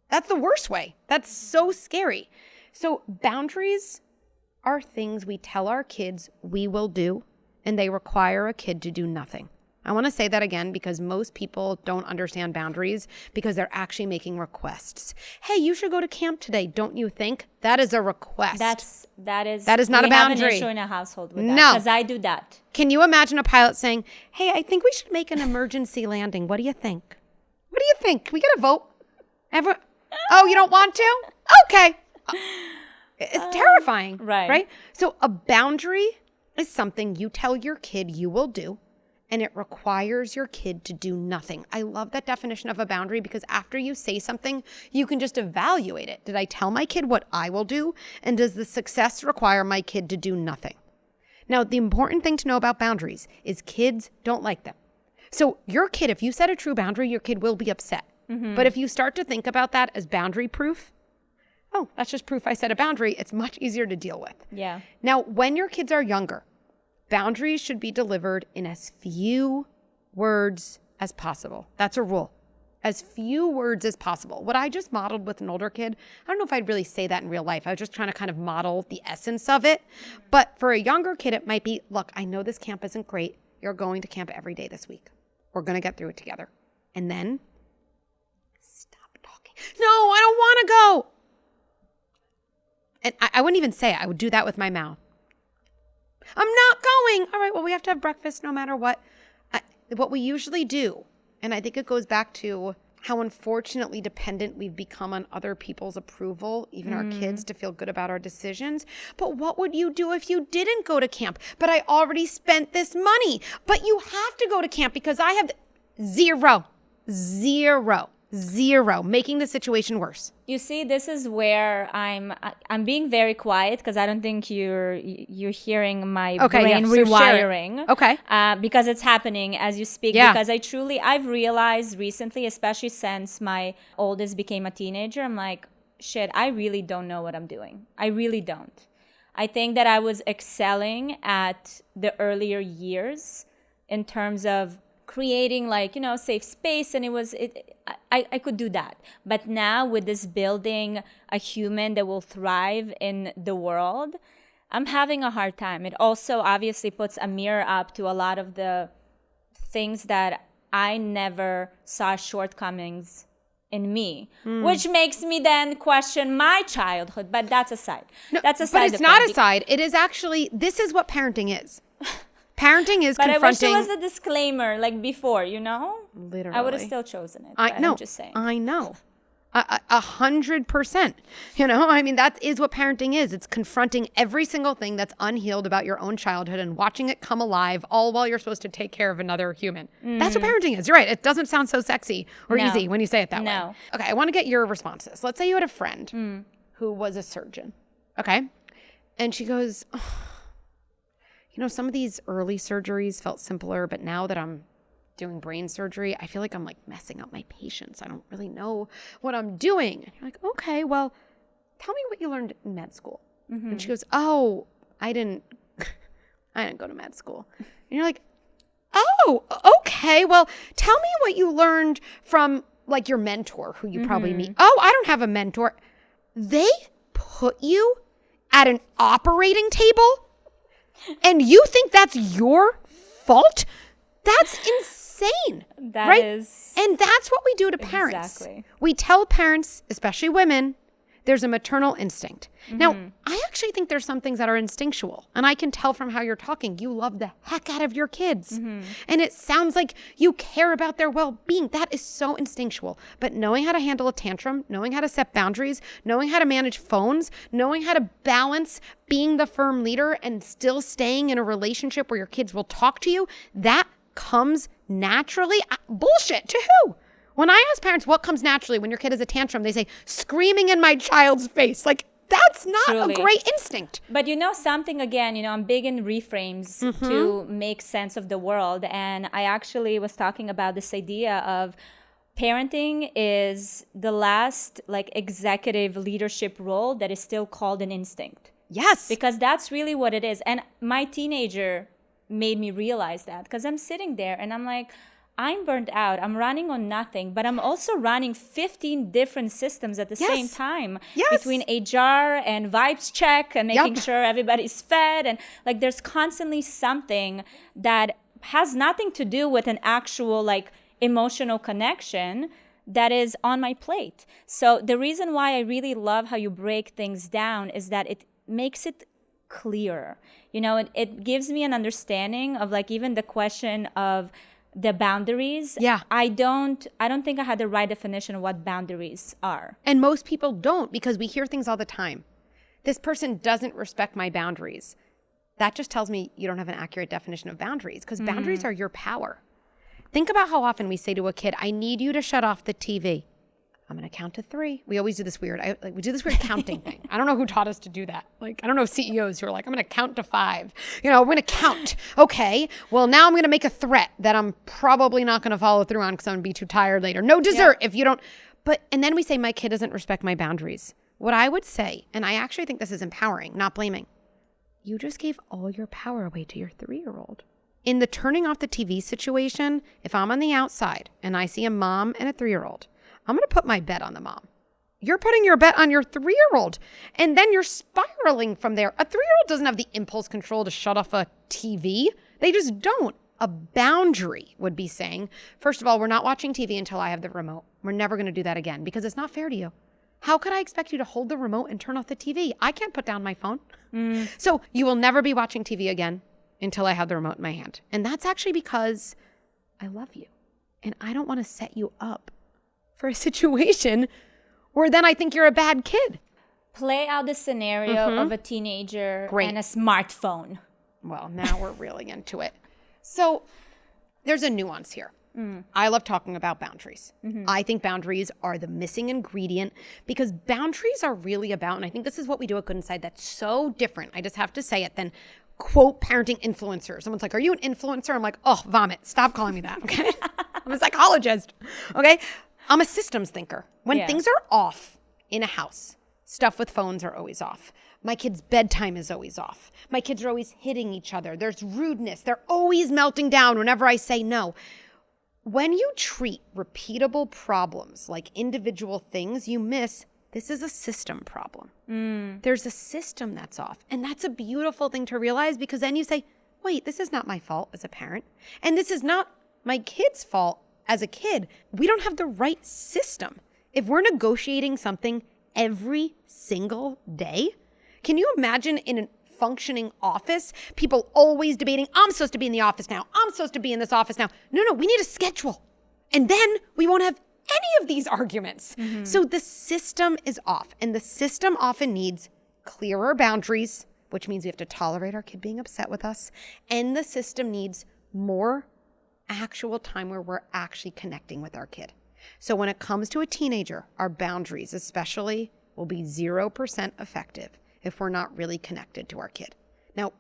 That's the worst way. That's so scary. So boundaries are things we tell our kids we will do, and they require a kid to do nothing. I want to say that again, because most people don't understand boundaries because they're actually making requests. Hey, you should go to camp today, don't you think? That is a request. That is not a boundary. We have an issue in a household with that. No. Because I do that. Can you imagine a pilot saying, hey, I think we should make an emergency landing. What do you think? What do you think? Can we get a vote? Oh, you don't want to? Okay. It's terrifying. Right? So a boundary is something you tell your kid you will do, and it requires your kid to do nothing. I love that definition of a boundary, because after you say something, you can just evaluate it. Did I tell my kid what I will do? And does the success require my kid to do nothing? Now, the important thing to know about boundaries is kids don't like them. So your kid, if you set a true boundary, your kid will be upset. But if you start to think about that as boundary proof, oh, that's just proof I set a boundary, it's much easier to deal with. Yeah. Now, when your kids are younger, boundaries should be delivered in as few words as possible. That's a rule. As few words as possible. What I just modeled with an older kid, I don't know if I'd really say that in real life. I was just trying to kind of model the essence of it. But for a younger kid, it might be, look, I know this camp isn't great. You're going to camp every day this week. We're going to get through it together. And then, stop talking. No, I don't want to go. And I wouldn't even say it. I would do that with my mouth. I'm not going. All right, well, we have to have breakfast no matter what. What we usually do, and I think it goes back to how unfortunately dependent we've become on other people's approval, even our kids, to feel good about our decisions. But what would you do if you didn't go to camp? But I already spent this money. But you have to go to camp because I have zero, making the situation worse. You see, this is where I'm being very quiet, because I don't think you're hearing my brain rewiring. Okay. Because it's happening as you speak. Yeah. Because I've realized recently, especially since my oldest became a teenager, I'm like, shit, I really don't know what I'm doing. I really don't. I think that I was excelling at the earlier years in terms of creating safe space, and I could do that. But now with this building a human that will thrive in the world, I'm having a hard time. It also obviously puts a mirror up to a lot of the things that I never saw shortcomings in me, which makes me then question my childhood. But that's aside. That's aside. But it's not aside. It is actually, this is what parenting is. Parenting is but confronting. I wish there was a disclaimer like before, Literally. I would have still chosen it. I but know. I'm just saying. I know. 100%. You know, I mean, that is what parenting is. It's confronting every single thing that's unhealed about your own childhood and watching it come alive, all while you're supposed to take care of another human. That's what parenting is. You're right. It doesn't sound so sexy or No. easy when you say it that way. No. Okay, I want to get your responses. Let's say you had a friend who was a surgeon. Okay. And she goes, oh, you know, some of these early surgeries felt simpler, but now that I'm doing brain surgery, I feel like I'm like messing up my patients. I don't really know what I'm doing. And you're like, okay, well, tell me what you learned in med school. And she goes, oh, I didn't go to med school. And you're like, oh, okay, well, tell me what you learned from like your mentor who you probably meet. Oh, I don't have a mentor. They put you at an operating table and you think that's your fault? That's insane. That right? is- And that's what we do to parents. Exactly. We tell parents, especially women, there's a maternal instinct. Now, I actually think there's some things that are instinctual. And I can tell from how you're talking, you love the heck out of your kids. And it sounds like you care about their well-being. That is so instinctual. But knowing how to handle a tantrum, knowing how to set boundaries, knowing how to manage phones, knowing how to balance being the firm leader and still staying in a relationship where your kids will talk to you, that comes naturally. Bullshit. To who? When I ask parents what comes naturally when your kid has a tantrum, they say, screaming in my child's face. Like, that's not Truly. a great instinct. But you know something, again, you know, I'm big in reframes to make sense of the world. And I actually was talking about this idea of parenting is the last like executive leadership role that is still called an instinct. Yes. Because that's really what it is. And my teenager made me realize that because I'm sitting there and I'm like, I'm burnt out. I'm running on nothing, but I'm also running 15 different systems at the same time between HR and vibes check and making sure everybody's fed. And like, there's constantly something that has nothing to do with an actual like emotional connection that is on my plate. So the reason why I really love how you break things down is that it makes it clear. You know, it gives me an understanding of like even the question of the boundaries. Yeah. I don't think I had the right definition of what boundaries are. And most people don't because we hear things all the time. This person doesn't respect my boundaries. That just tells me you don't have an accurate definition of boundaries because boundaries are your power. Think about how often we say to a kid, I need you to shut off the TV. I'm going to count to 3. We always do this weird, we do this weird counting thing. I don't know who taught us to do that. Like, I don't know CEOs who are like, I'm going to count to 5. You know, we're going to count. Okay. Well, now I'm going to make a threat that I'm probably not going to follow through on because I'm going to be too tired later. No dessert if you don't. And then we say, my kid doesn't respect my boundaries. What I would say, and I actually think this is empowering, not blaming. You just gave all your power away to your 3-year-old. In the turning off the TV situation, if I'm on the outside and I see a mom and a 3-year-old, I'm going to put my bet on the mom. You're putting your bet on your 3-year-old. And then you're spiraling from there. A 3-year-old doesn't have the impulse control to shut off a TV. They just don't. A boundary would be saying, first of all, we're not watching TV until I have the remote. We're never going to do that again because it's not fair to you. How could I expect you to hold the remote and turn off the TV? I can't put down my phone. So you will never be watching TV again until I have the remote in my hand. And that's actually because I love you. And I don't want to set you up for a situation where then I think you're a bad kid. Play out the scenario of a teenager and a smartphone. Well, now we're really into it. So there's a nuance here. I love talking about boundaries. I think boundaries are the missing ingredient because boundaries are really about, and I think this is what we do at Good Inside that's so different, I just have to say it, than quote parenting influencer. Someone's like, are you an influencer? I'm like, oh, vomit. Stop calling me that, okay? I'm a psychologist, okay? I'm a systems thinker. When things are off in a house, stuff with phones are always off. My kids' bedtime is always off. My kids are always hitting each other. There's rudeness. They're always melting down whenever I say no. When you treat repeatable problems like individual things, you miss this is a system problem. There's a system that's off. And that's a beautiful thing to realize because then you say, wait, this is not my fault as a parent. And this is not my kid's fault as a kid. We don't have the right system. If we're negotiating something every single day, can you imagine in a functioning office, people always debating, I'm supposed to be in the office now. I'm supposed to be in this office now. No, we need a schedule. And then we won't have any of these arguments. So the system is off, and the system often needs clearer boundaries, which means we have to tolerate our kid being upset with us. And the system needs more actual time where we're actually connecting with our kid. So when it comes to a teenager, our boundaries especially will be 0% effective if we're not really connected to our kid. Now,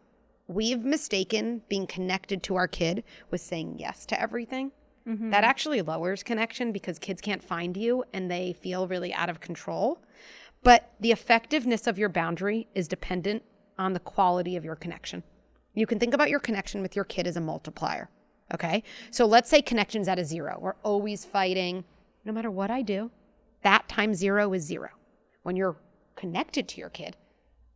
we've mistaken being connected to our kid with saying yes to everything. That actually lowers connection because kids can't find you and they feel really out of control. But the effectiveness of your boundary is dependent on the quality of your connection. You can think about your connection with your kid as a multiplier, okay? So let's say connection's at a 0. We're always fighting. No matter what I do, that times 0 is 0. When you're connected to your kid,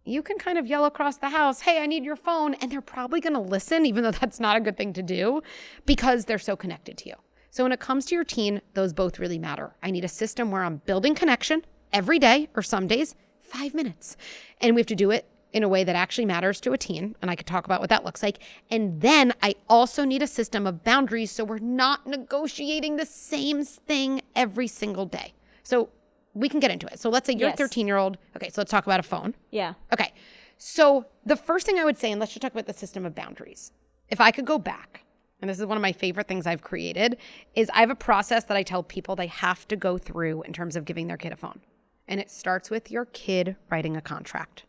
you can kind of yell across the house, hey, I need your phone. And they're probably going to listen, even though that's not a good thing to do, because they're so connected to you. So when it comes to your teen, those both really matter. I need a system where I'm building connection every day, or some days, 5 minutes. And we have to do it in a way that actually matters to a teen. And I could talk about what that looks like. And then I also need a system of boundaries so we're not negotiating the same thing every single day. So we can get into it. So let's say you're a 13-year-old. Okay, so let's talk about a phone. Yeah. Okay, so the first thing I would say, and let's just talk about the system of boundaries. If I could go back, and this is one of my favorite things I've created, is I have a process that I tell people they have to go through in terms of giving their kid a phone. And it starts with your kid writing a contract,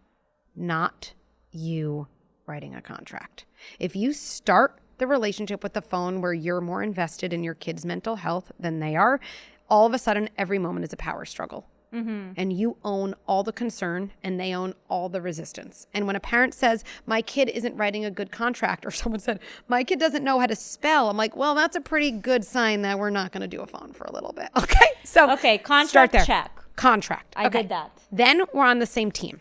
not you writing a contract. If you start the relationship with the phone where you're more invested in your kid's mental health than they are, all of a sudden, every moment is a power struggle. And you own all the concern and they own all the resistance. And when a parent says, my kid isn't writing a good contract, or someone said, my kid doesn't know how to spell, I'm like, well, that's a pretty good sign that we're not going to do a phone for a little bit. Okay. So contract check. Contract. I did that. Then we're on the same team.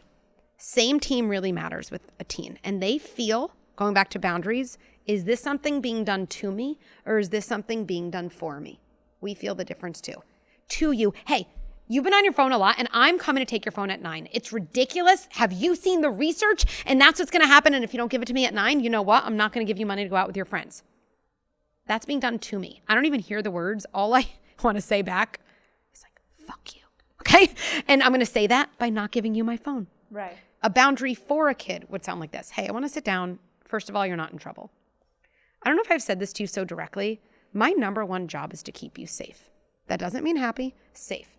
Same team really matters with a teen. And they feel, going back to boundaries, is this something being done to me or is this something being done for me? We feel the difference too. To you, hey, you've been on your phone a lot and I'm coming to take your phone at 9. It's ridiculous. Have you seen the research? And that's what's going to happen. And if you don't give it to me at 9, you know what? I'm not going to give you money to go out with your friends. That's being done to me. I don't even hear the words. All I want to say back is like, fuck you. Okay? And I'm going to say that by not giving you my phone. Right. A boundary for a kid would sound like this. Hey, I want to sit down. First of all, you're not in trouble. I don't know if I've said this to you so directly. My number one job is to keep you safe. That doesn't mean happy, safe.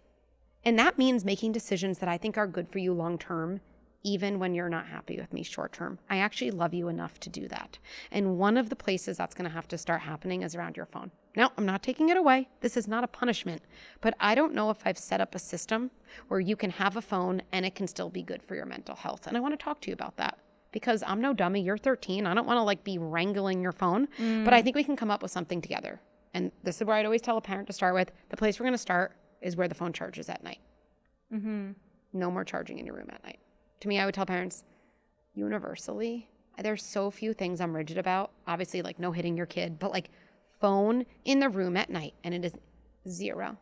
And that means making decisions that I think are good for you long term, even when you're not happy with me short term. I actually love you enough to do that. And one of the places that's going to have to start happening is around your phone. Now, I'm not taking it away. This is not a punishment. But I don't know if I've set up a system where you can have a phone and it can still be good for your mental health. And I want to talk to you about that. Because I'm no dummy. You're 13. I don't want to be wrangling your phone. But I think we can come up with something together. And this is where I'd always tell a parent to start with. The place we're going to start is where the phone charges at night. No more charging in your room at night. To me, I would tell parents, universally, there's so few things I'm rigid about. Obviously, no hitting your kid. But phone in the room at night. And it is 0.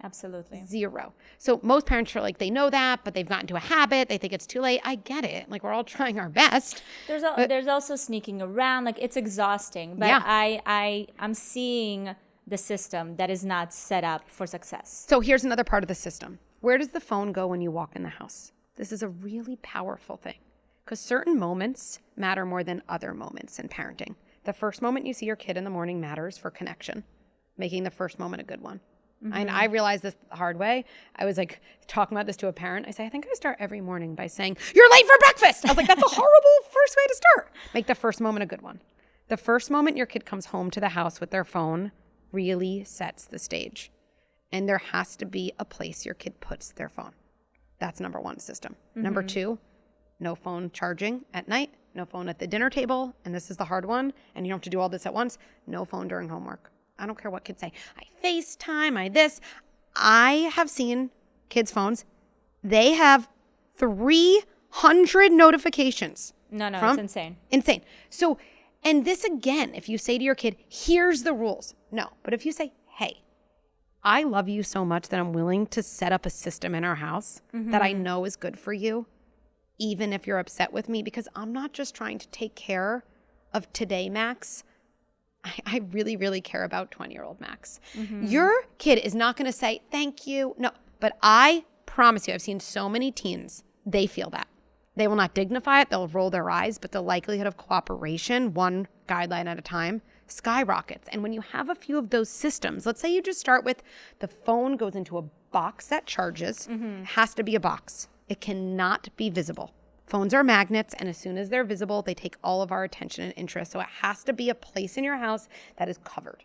Absolutely. 0. So most parents are they know that, but they've gotten into a habit. They think it's too late. I get it. We're all trying our best. There's also sneaking around. It's exhausting. But yeah. I'm seeing the system that is not set up for success. So here's another part of the system. Where does the phone go when you walk in the house? This is a really powerful thing because certain moments matter more than other moments in parenting. The first moment you see your kid in the morning matters for connection, making the first moment a good one. And I realized this the hard way. I was talking about this to a parent. I say, I think I start every morning by saying, you're late for breakfast. I was that's a horrible first way to start. Make the first moment a good one. The first moment your kid comes home to the house with their phone really sets the stage. And there has to be a place your kid puts their phone. That's number one system. Number 2, no phone charging at night, no phone at the dinner table. And this is the hard one. And you don't have to do all this at once. No phone during homework. I don't care what kids say. I FaceTime, I have seen kids' phones. They have 300 notifications. No, it's insane. Insane. So, and this again, if you say to your kid, here's the rules. No, but if you say, hey, I love you so much that I'm willing to set up a system in our house that I know is good for you, even if you're upset with me, because I'm not just trying to take care of today, Max. I really, really care about 20-year-old Max. Your kid is not going to say, thank you. No, but I promise you, I've seen so many teens, they feel that. They will not dignify it. They'll roll their eyes, but the likelihood of cooperation, one guideline at a time, skyrockets. And when you have a few of those systems, let's say you just start with the phone goes into a box that charges, has to be a box. It cannot be visible. Phones are magnets, and as soon as they're visible, they take all of our attention and interest. So it has to be a place in your house that is covered.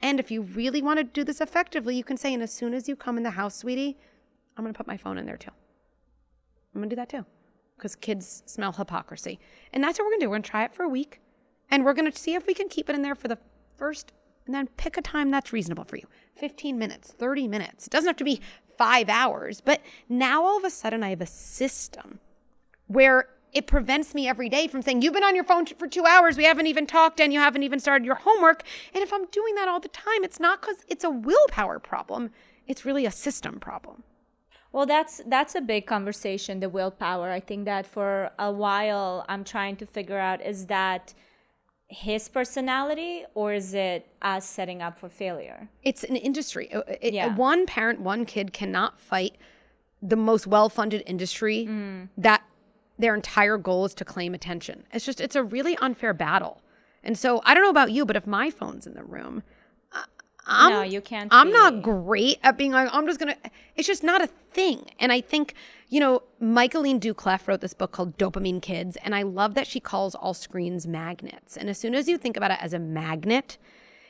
And if you really want to do this effectively, you can say, and as soon as you come in the house, sweetie, I'm going to put my phone in there too. I'm going to do that too. Because kids smell hypocrisy. And that's what we're going to do. We're going to try it for a week. And we're going to see if we can keep it in there for the first, and then pick a time that's reasonable for you. 15 minutes, 30 minutes. It doesn't have to be 5 hours. But now all of a sudden I have a system where it prevents me every day from saying, you've been on your phone for 2 hours. We haven't even talked and you haven't even started your homework. And if I'm doing that all the time, it's not because it's a willpower problem. It's really a system problem. Well, that's a big conversation, the willpower. I think that for a while I'm trying to figure out, is that his personality or is it us setting up for failure? It's an industry. One parent, one kid cannot fight the most well-funded industry that their entire goal is to claim attention. It's a really unfair battle. And so I don't know about you, but if my phone's in the room, no, you can't. I'm not great at being like, I'm just going to, it's just not a thing. And I think, Michaeline Duclef wrote this book called Dopamine Kids. And I love that she calls all screens magnets. And as soon as you think about it as a magnet,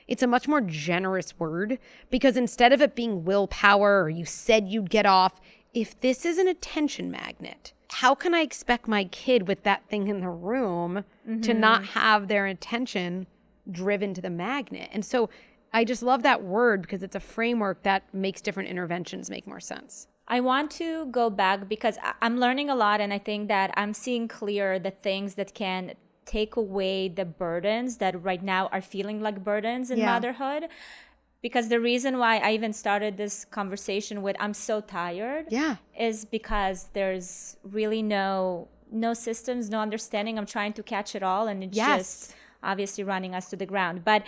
it's a much more generous word, because instead of it being willpower or you said you'd get off, if this is an attention magnet, how can I expect my kid with that thing in the room to not have their attention driven to the magnet? And so I just love that word because it's a framework that makes different interventions make more sense. I want to go back because I'm learning a lot, and I think that I'm seeing clear the things that can take away the burdens that right now are feeling like burdens in motherhood. Because the reason why I even started this conversation with I'm so tired is because there's really no systems, no understanding. I'm trying to catch it all, and it's just obviously running us to the ground. But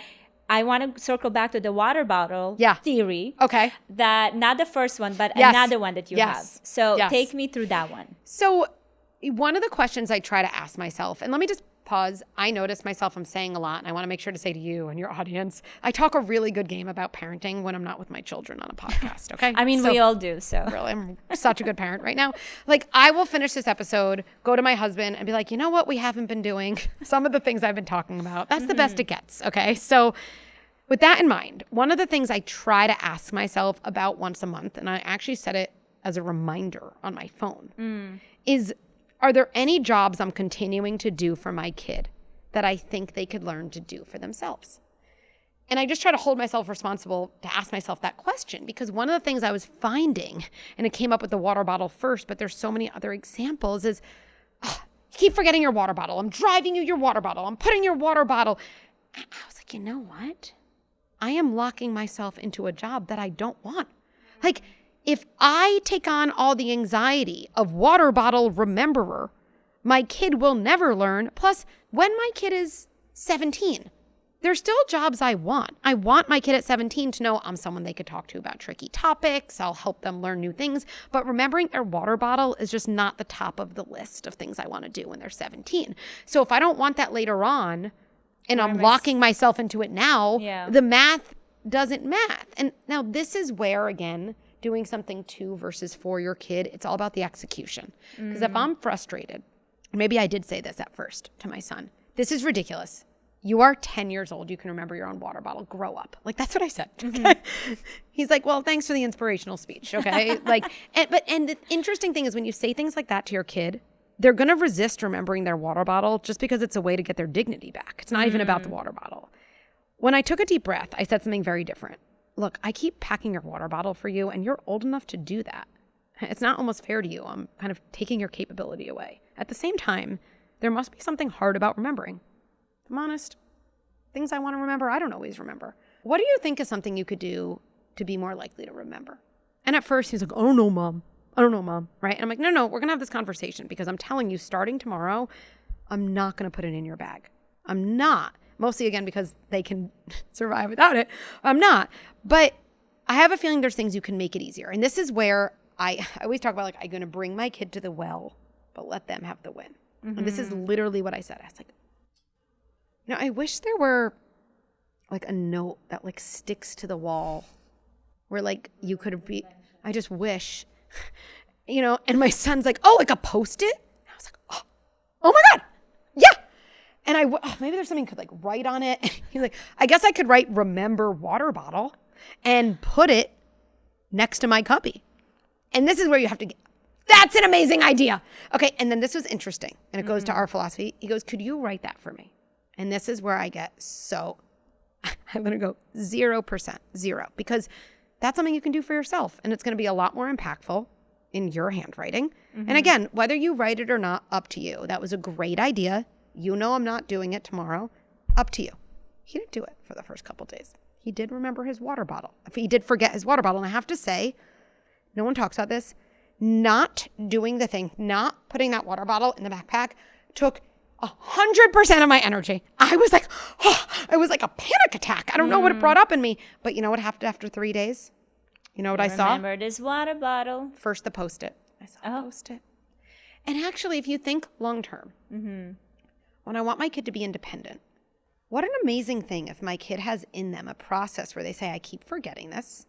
I want to circle back to the water bottle theory. Okay. That not the first one, but another one that you have. So take me through that one. So one of the questions I try to ask myself, and let me just pause. I notice myself I'm saying a lot, and I want to make sure to say to you and your audience, I talk a really good game about parenting when I'm not with my children on a podcast, okay? I mean, we all do, so. Really, I'm such a good parent right now. Like, I will finish this episode, go to my husband, and be like, you know what we haven't been doing? Some of the things I've been talking about. That's the best it gets, okay? So with that in mind, one of the things I try to ask myself about once a month, and I actually set it as a reminder on my phone, is, are there any jobs I'm continuing to do for my kid that I think they could learn to do for themselves? And I just try to hold myself responsible to ask myself that question, because one of the things I was finding, and it came up with the water bottle first, but there's so many other examples, is you keep forgetting your water bottle. I'm driving you your water bottle. I'm putting your water bottle. I was like, you know what? I am locking myself into a job that I don't want. Like, if I take on all the anxiety of water bottle rememberer, my kid will never learn. Plus, when my kid is 17, there's still jobs I want. I want my kid at 17 to know I'm someone they could talk to about tricky topics. I'll help them learn new things. But remembering their water bottle is just not the top of the list of things I want to do when they're 17. So if I don't want that later on, and I'm locking myself into it now, the math doesn't math. And now this is where, again, doing something to versus for your kid, it's all about the execution. Because if I'm frustrated, maybe I did say this at first to my son, this is ridiculous. You are 10 years old. You can remember your own water bottle. Grow up. Like, that's what I said. Okay? He's like, well, thanks for the inspirational speech. Okay. And the interesting thing is when you say things like that to your kid, they're going to resist remembering their water bottle just because it's a way to get their dignity back. It's not even about the water bottle. When I took a deep breath, I said something very different. Look, I keep packing your water bottle for you, and you're old enough to do that. It's not almost fair to you. I'm kind of taking your capability away. At the same time, there must be something hard about remembering. If I'm honest, things I want to remember, I don't always remember. What do you think is something you could do to be more likely to remember? And at first, he's like, I don't know, Mom. Right? And I'm like, no, we're going to have this conversation because I'm telling you, starting tomorrow, I'm not going to put it in your bag. I'm not. mostly again because they can survive without it. I'm not. But I have a feeling there's things you can make it easier. And this is where I always talk about, like, I'm going to bring my kid to the well, but let them have the win. And this is literally what I said. I was like, I wish there were like a note that like sticks to the wall where like you could be, I just wish, and my son's like, oh, like a Post-it? I was like, oh my God. Yeah. And maybe there's something you could like write on it. He's like, I guess I could write remember water bottle and put it next to my cubby. And this is where you have to get, that's an amazing idea. Okay. And then this was interesting. And it goes to our philosophy. He goes, could you write that for me? And this is where I get I'm going to go 0%, zero, because that's something you can do for yourself. And it's going to be a lot more impactful in your handwriting. And again, whether you write it or not, up to you. That was a great idea. I'm not doing it tomorrow. Up to you. He didn't do it for the first couple days. He did remember his water bottle. He did forget his water bottle. And I have to say, no one talks about this. Not doing the thing, not putting that water bottle in the backpack took 100% of my energy. I was like a panic attack. I don't know what it brought up in me. But you know what happened after 3 days? You know what I saw? Remembered his water bottle. First, the Post-it. I saw a Post-it. And actually, if you think long term, when I want my kid to be independent, what an amazing thing if my kid has in them a process where they say, I keep forgetting this.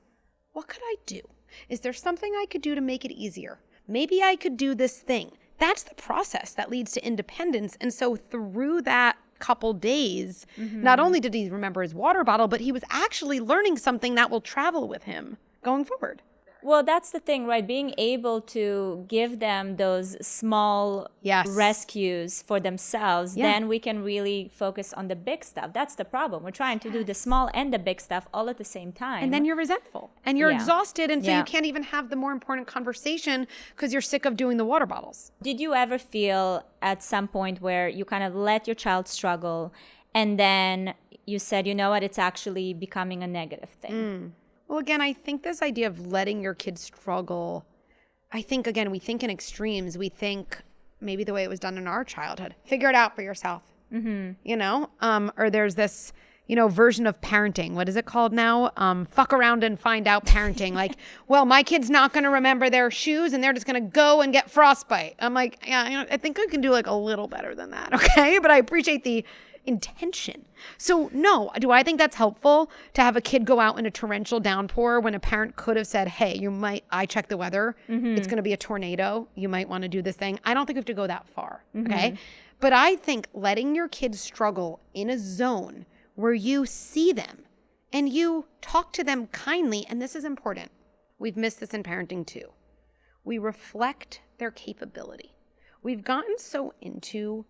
What could I do? Is there something I could do to make it easier? Maybe I could do this thing. That's the process that leads to independence. And so through that couple days, not only did he remember his water bottle, but he was actually learning something that will travel with him going forward. Well, that's the thing, right? Being able to give them those small rescues for themselves, then we can really focus on the big stuff. That's the problem. We're trying to do the small and the big stuff all at the same time. And then you're resentful and you're exhausted. And so you can't even have the more important conversation because you're sick of doing the water bottles. Did you ever feel at some point where you kind of let your child struggle and then you said, you know what, it's actually becoming a negative thing? Well, again, I think this idea of letting your kids struggle, I think, again, we think in extremes. We think maybe the way it was done in our childhood. Figure it out for yourself, or there's this, version of parenting. What is it called now? Fuck around and find out parenting. Like, well, my kid's not going to remember their shoes and they're just going to go and get frostbite. I'm like, yeah, I think I can do like a little better than that, okay? But I appreciate the intention. So no, do I think that's helpful to have a kid go out in a torrential downpour when a parent could have said, hey, I checked the weather. It's going to be a tornado. You might want to do this thing. I don't think we have to go that far. Okay. But I think letting your kids struggle in a zone where you see them and you talk to them kindly. And this is important. We've missed this in parenting too. We reflect their capability. We've gotten so into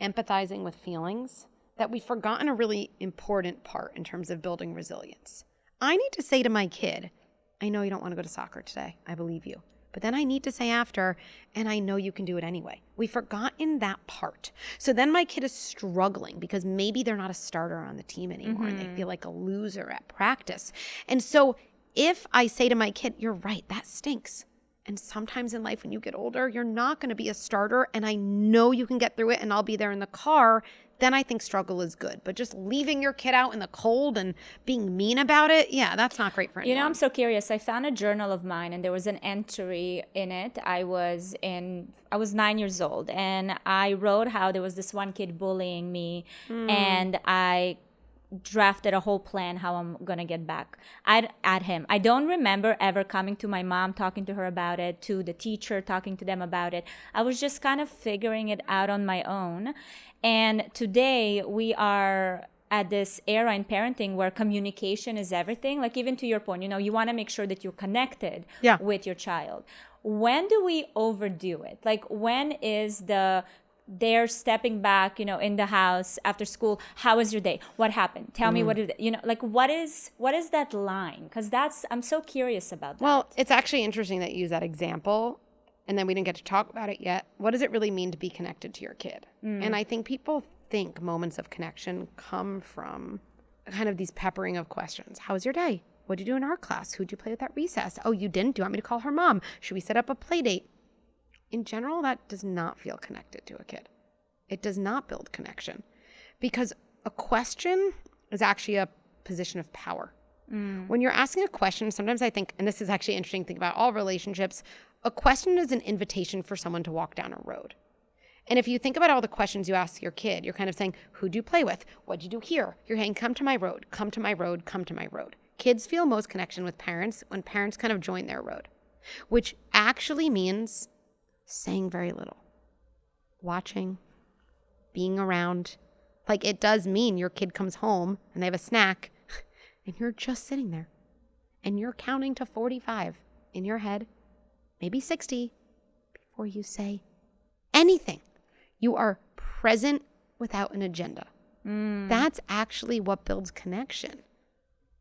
empathizing with feelings that we've forgotten a really important part in terms of building resilience. I need to say to my kid, I know you don't want to go to soccer today. I believe you. But then I need to say after, and I know you can do it anyway. We've forgotten that part. So then my kid is struggling because maybe they're not a starter on the team anymore and they feel like a loser at practice. And so if I say to my kid, you're right, that stinks. And sometimes in life when you get older, you're not going to be a starter and I know you can get through it and I'll be there in the car, then I think struggle is good. But just leaving your kid out in the cold and being mean about it, that's not great for anyone. I'm so curious. I found a journal of mine and there was an entry in it. I was 9 years old and I wrote how there was this one kid bullying me and I drafted a whole plan how I'm gonna get back at him. I don't remember ever coming to my mom, talking to her about it, to the teacher, talking to them about it. I was just kind of figuring it out on my own. And today we are at this era in parenting where communication is everything. Like even to your point, you want to make sure that you're connected with your child. When do we overdo it? Like when is they're stepping back, in the house after school. How was your day? What happened? Tell me what did, what is that line? Because I'm so curious about that. Well, it's actually interesting that you use that example and then we didn't get to talk about it yet. What does it really mean to be connected to your kid? And I think people think moments of connection come from kind of these peppering of questions. How was your day? What did you do in art class? Who'd you play with at recess? Oh, you didn't? Do you want me to call her mom? Should we set up a play date? In general, that does not feel connected to a kid. It does not build connection because a question is actually a position of power. When you're asking a question, sometimes I think, and this is actually interesting to think about all relationships, a question is an invitation for someone to walk down a road. And if you think about all the questions you ask your kid, you're kind of saying, who'd you play with? What'd you do here? You're saying, come to my road, come to my road, come to my road. Kids feel most connection with parents when parents kind of join their road, which actually means saying very little, watching, being around. Like it does mean your kid comes home and they have a snack and you're just sitting there and you're counting to 45 in your head, maybe 60, before you say anything. You are present without an agenda. That's actually what builds connection.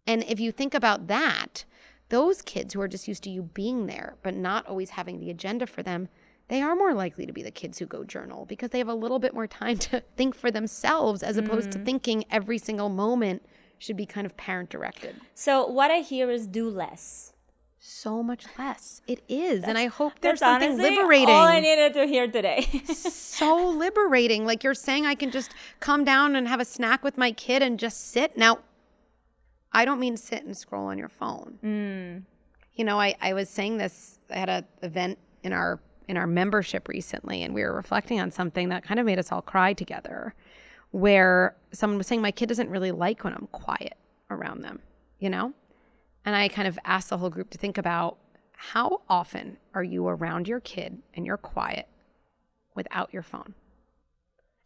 And if you think about that, those kids who are just used to you being there, but not always having the agenda for them, they are more likely to be the kids who go journal because they have a little bit more time to think for themselves as opposed to thinking every single moment should be kind of parent directed. So what I hear is do less. So much less. It is. And I hope there's something honestly liberating. all I needed to hear today. So liberating. Like you're saying I can just come down and have a snack with my kid and just sit. Now, I don't mean sit and scroll on your phone. You know, I was saying this, I had an event in our membership recently, and we were reflecting on something that kind of made us all cry together, where someone was saying, my kid doesn't really like when I'm quiet around them, you know? And I kind of asked the whole group to think about how often are you around your kid and you're quiet without your phone?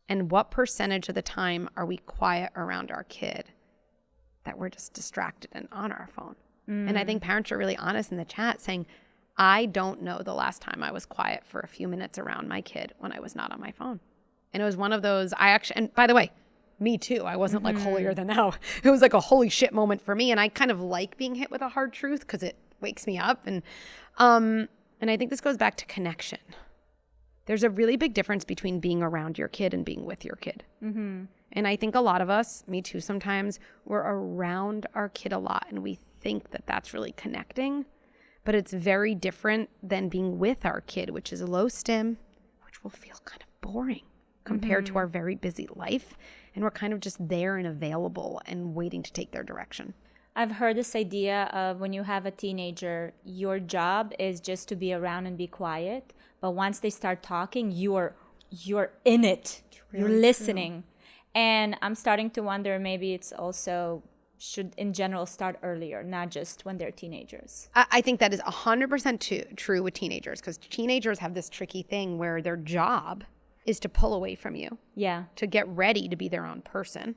And what percentage of the time are we quiet around our kid that we're just distracted and on our phone? And I think parents are really honest in the chat saying, I don't know the last time I was quiet for a few minutes around my kid when I was not on my phone. And it was one of those, and by the way, me too. I wasn't like holier than thou. It was like a holy shit moment for me. And I kind of like being hit with a hard truth because it wakes me up. And I think this goes back to connection. There's a really big difference between being around your kid and being with your kid. And I think a lot of us, me too sometimes, we're around our kid a lot and we think that that's really connecting. But it's very different than being with our kid, which is low stim, which will feel kind of boring compared to our very busy life. And we're kind of just there and available and waiting to take their direction. I've heard this idea of when you have a teenager, your job is just to be around and be quiet. But once they start talking, you're in it. You're listening. And I'm starting to wonder, maybe it's also should in general start earlier, not just when they're teenagers. I think that is 100% true with teenagers, because teenagers have this tricky thing where their job is to pull away from you. Yeah. To get ready to be their own person.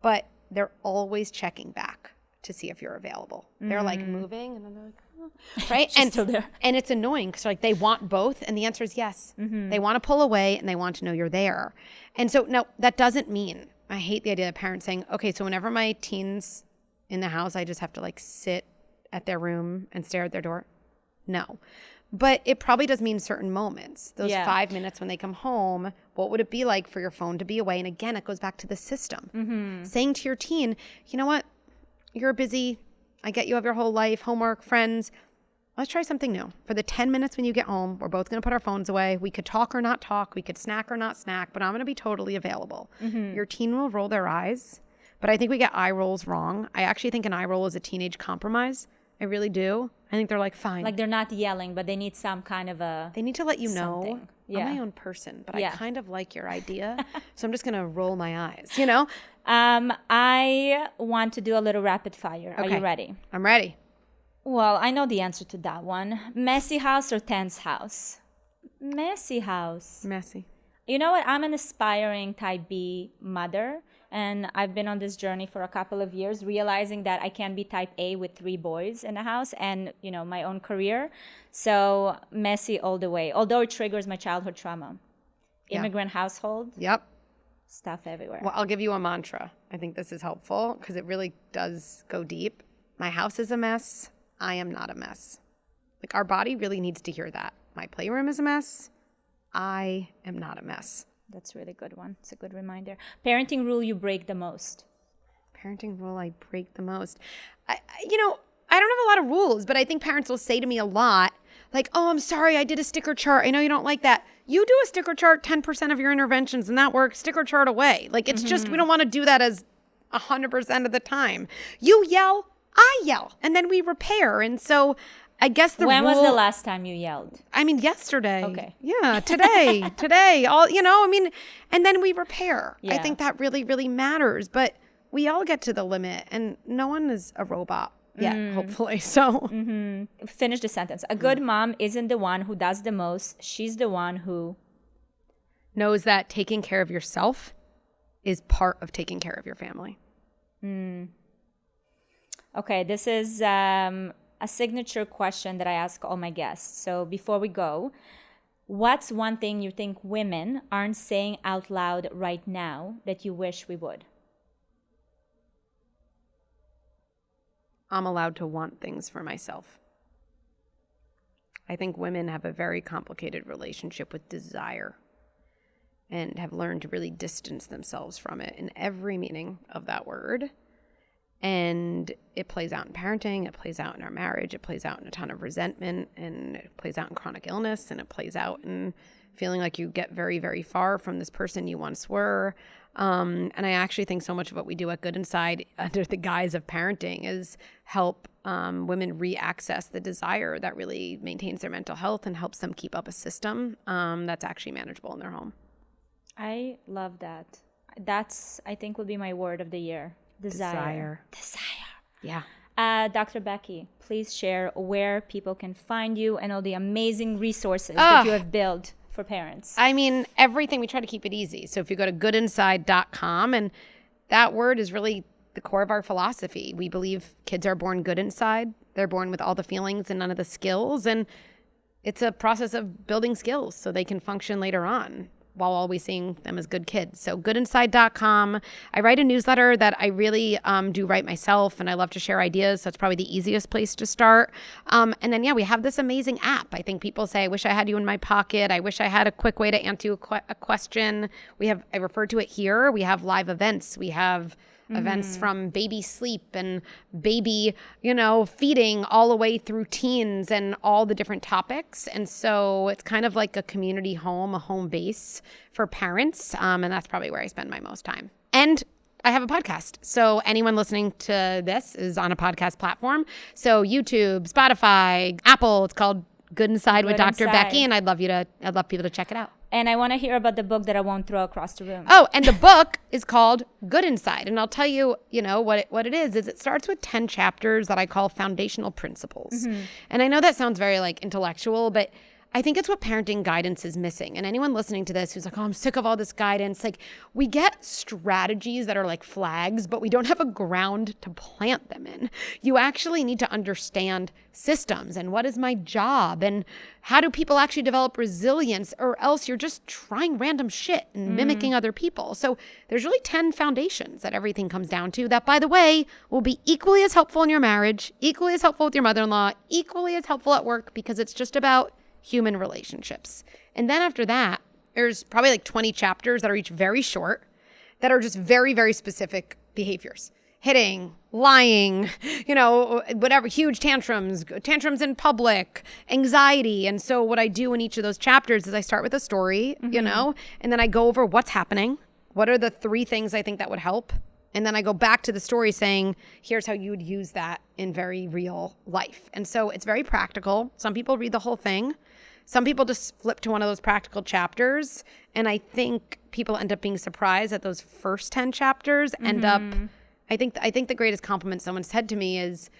But they're always checking back to see if you're available. They're like moving and then they're like, oh. Right? She's still there. And it's annoying because like they want both and the answer is yes. They want to pull away and they want to know you're there. And so now that doesn't mean, I hate the idea of parents saying, okay, so whenever my teen's in the house, I just have to like sit at their room and stare at their door. No. But it probably does mean certain moments. Those 5 minutes when they come home, what would it be like for your phone to be away? And again, it goes back to the system. Saying to your teen, you know what? You're busy. I get you have your whole life, homework, friends. Let's try something new. For the 10 minutes when you get home, we're both going to put our phones away. We could talk or not talk. We could snack or not snack, but I'm going to be totally available. Your teen will roll their eyes, but I think we get eye rolls wrong. I actually think an eye roll is a teenage compromise. I really do. I think they're like, fine. Like they're not yelling, but they need some kind of a... They need to let you know, something. I'm my own person, but I kind of like your idea. So I'm just going to roll my eyes, you know? I want to do a little rapid fire. Okay. Are you ready? I'm ready. Well, I know the answer to that one. Messy house or tense house? Messy house. Messy. You know what? I'm an aspiring type B mother, and I've been on this journey for a couple of years, realizing that I can be type A with 3 boys in the house and, you know, my own career. So messy all the way, although it triggers my childhood trauma. Immigrant household. Yep. Stuff everywhere. Well, I'll give you a mantra. I think this is helpful because it really does go deep. My house is a mess. I am not a mess. Like our body really needs to hear that. My playroom is a mess. I am not a mess. That's a really good one. It's a good reminder. Parenting rule you break the most. Parenting rule I break the most. I don't have a lot of rules, but I think parents will say to me a lot, like, oh, I'm sorry, I did a sticker chart. I know you don't like that. You do a sticker chart 10% of your interventions and that works. Sticker chart away. Like, it's just, we don't want to do that as 100% of the time. You yell, I yell, and then we repair. And so I guess When was the last time you yelled? I mean, yesterday. Okay. Yeah, today, all, I mean, and then we repair. I Yeah. think that really, really matters. But we all get to the limit and no one is a robot yet, hopefully. So Finish the sentence. A good mom isn't the one who does the most. She's the one who knows that taking care of yourself is part of taking care of your family. Okay, this is a signature question that I ask all my guests. So before we go, what's one thing you think women aren't saying out loud right now that you wish we would? I'm allowed to want things for myself. I think women have a very complicated relationship with desire and have learned to really distance themselves from it in every meaning of that word. And it plays out in parenting, it plays out in our marriage, it plays out in a ton of resentment, and it plays out in chronic illness, and it plays out in feeling like you get very, very far from this person you once were. And I actually think so much of what we do at Good Inside under the guise of parenting is help women re-access the desire that really maintains their mental health and helps them keep up a system that's actually manageable in their home. I love that. That's, I think, would be my word of the year. Desire. Yeah. Dr. Becky, please share where people can find you and all the amazing resources that you have built for parents. I mean, everything, we try to keep it easy. So if you go to goodinside.com, and that word is really the core of our philosophy. We believe kids are born good inside. They're born with all the feelings and none of the skills. And it's a process of building skills so they can function later on, while always seeing them as good kids. So goodinside.com. I write a newsletter that I really do write myself, and I love to share ideas. So it's probably the easiest place to start. And then, we have this amazing app. I think people say, I wish I had you in my pocket. I wish I had a quick way to answer you a question. I refer to it here. We have live events. We have events from baby sleep and baby, feeding all the way through teens and all the different topics. And so it's kind of like a community home, a home base for parents. And that's probably where I spend my most time. And I have a podcast. So anyone listening to this is on a podcast platform. So YouTube, Spotify, Apple, it's called Good Inside with Dr. Becky. And I'd love people to check it out. And I want to hear about the book that I won't throw across the room. Oh, and the book is called Good Inside. And I'll tell you, what it is it starts with 10 chapters that I call foundational principles. And I know that sounds very intellectual, but I think it's what parenting guidance is missing. And anyone listening to this who's like, oh, I'm sick of all this guidance. We get strategies that are like flags, but we don't have a ground to plant them in. You actually need to understand systems and what is my job and how do people actually develop resilience, or else you're just trying random shit and mimicking other people. So there's really 10 foundations that everything comes down to that, by the way, will be equally as helpful in your marriage, equally as helpful with your mother-in-law, equally as helpful at work, because it's just about human relationships. And then after that, there's probably 20 chapters that are each very short, that are just very, very specific behaviors. Hitting, lying, whatever, huge tantrums in public, anxiety. And so what I do in each of those chapters is I start with a story, and then I go over what's happening. What are the 3 things I think that would help? And then I go back to the story saying, here's how you would use that in very real life. And so it's very practical. Some people read the whole thing. Some people just flip to one of those practical chapters. And I think people end up being surprised that those first 10 chapters end up, I think the greatest compliment someone said to me is,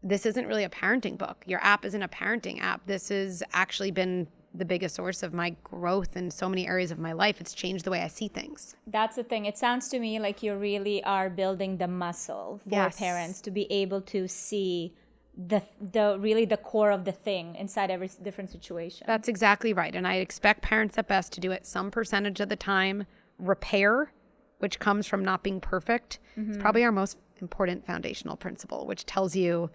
this isn't really a parenting book. Your app isn't a parenting app. This has actually been the biggest source of my growth in so many areas of my life. It's changed the way I see things. That's the thing. It sounds to me like you really are building the muscle for parents to be able to see the core of the thing inside every different situation. That's exactly right. And I expect parents at best to do it some percentage of the time. Repair, which comes from not being perfect, is probably our most important foundational principle, which tells you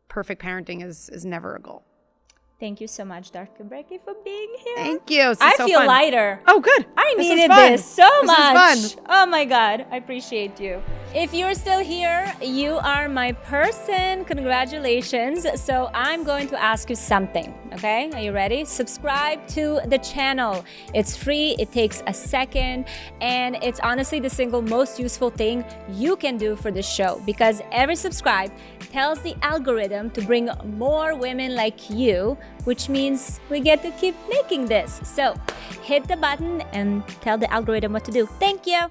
perfect parenting is never a goal. Thank you so much, Dr. Becky, for being here. Thank you. This is I so feel fun. lighter. Oh, good. I This is needed fun. this so This is much. fun. Oh my God, I appreciate you. If you're still here, you are my person. Congratulations. So I'm going to ask you something, okay? Are you ready? Subscribe to the channel. It's free, it takes a second, and it's honestly the single most useful thing you can do for this show, because every subscribe tells the algorithm to bring more women like you, which means we get to keep making this. So hit the button and tell the algorithm what to do. Thank you.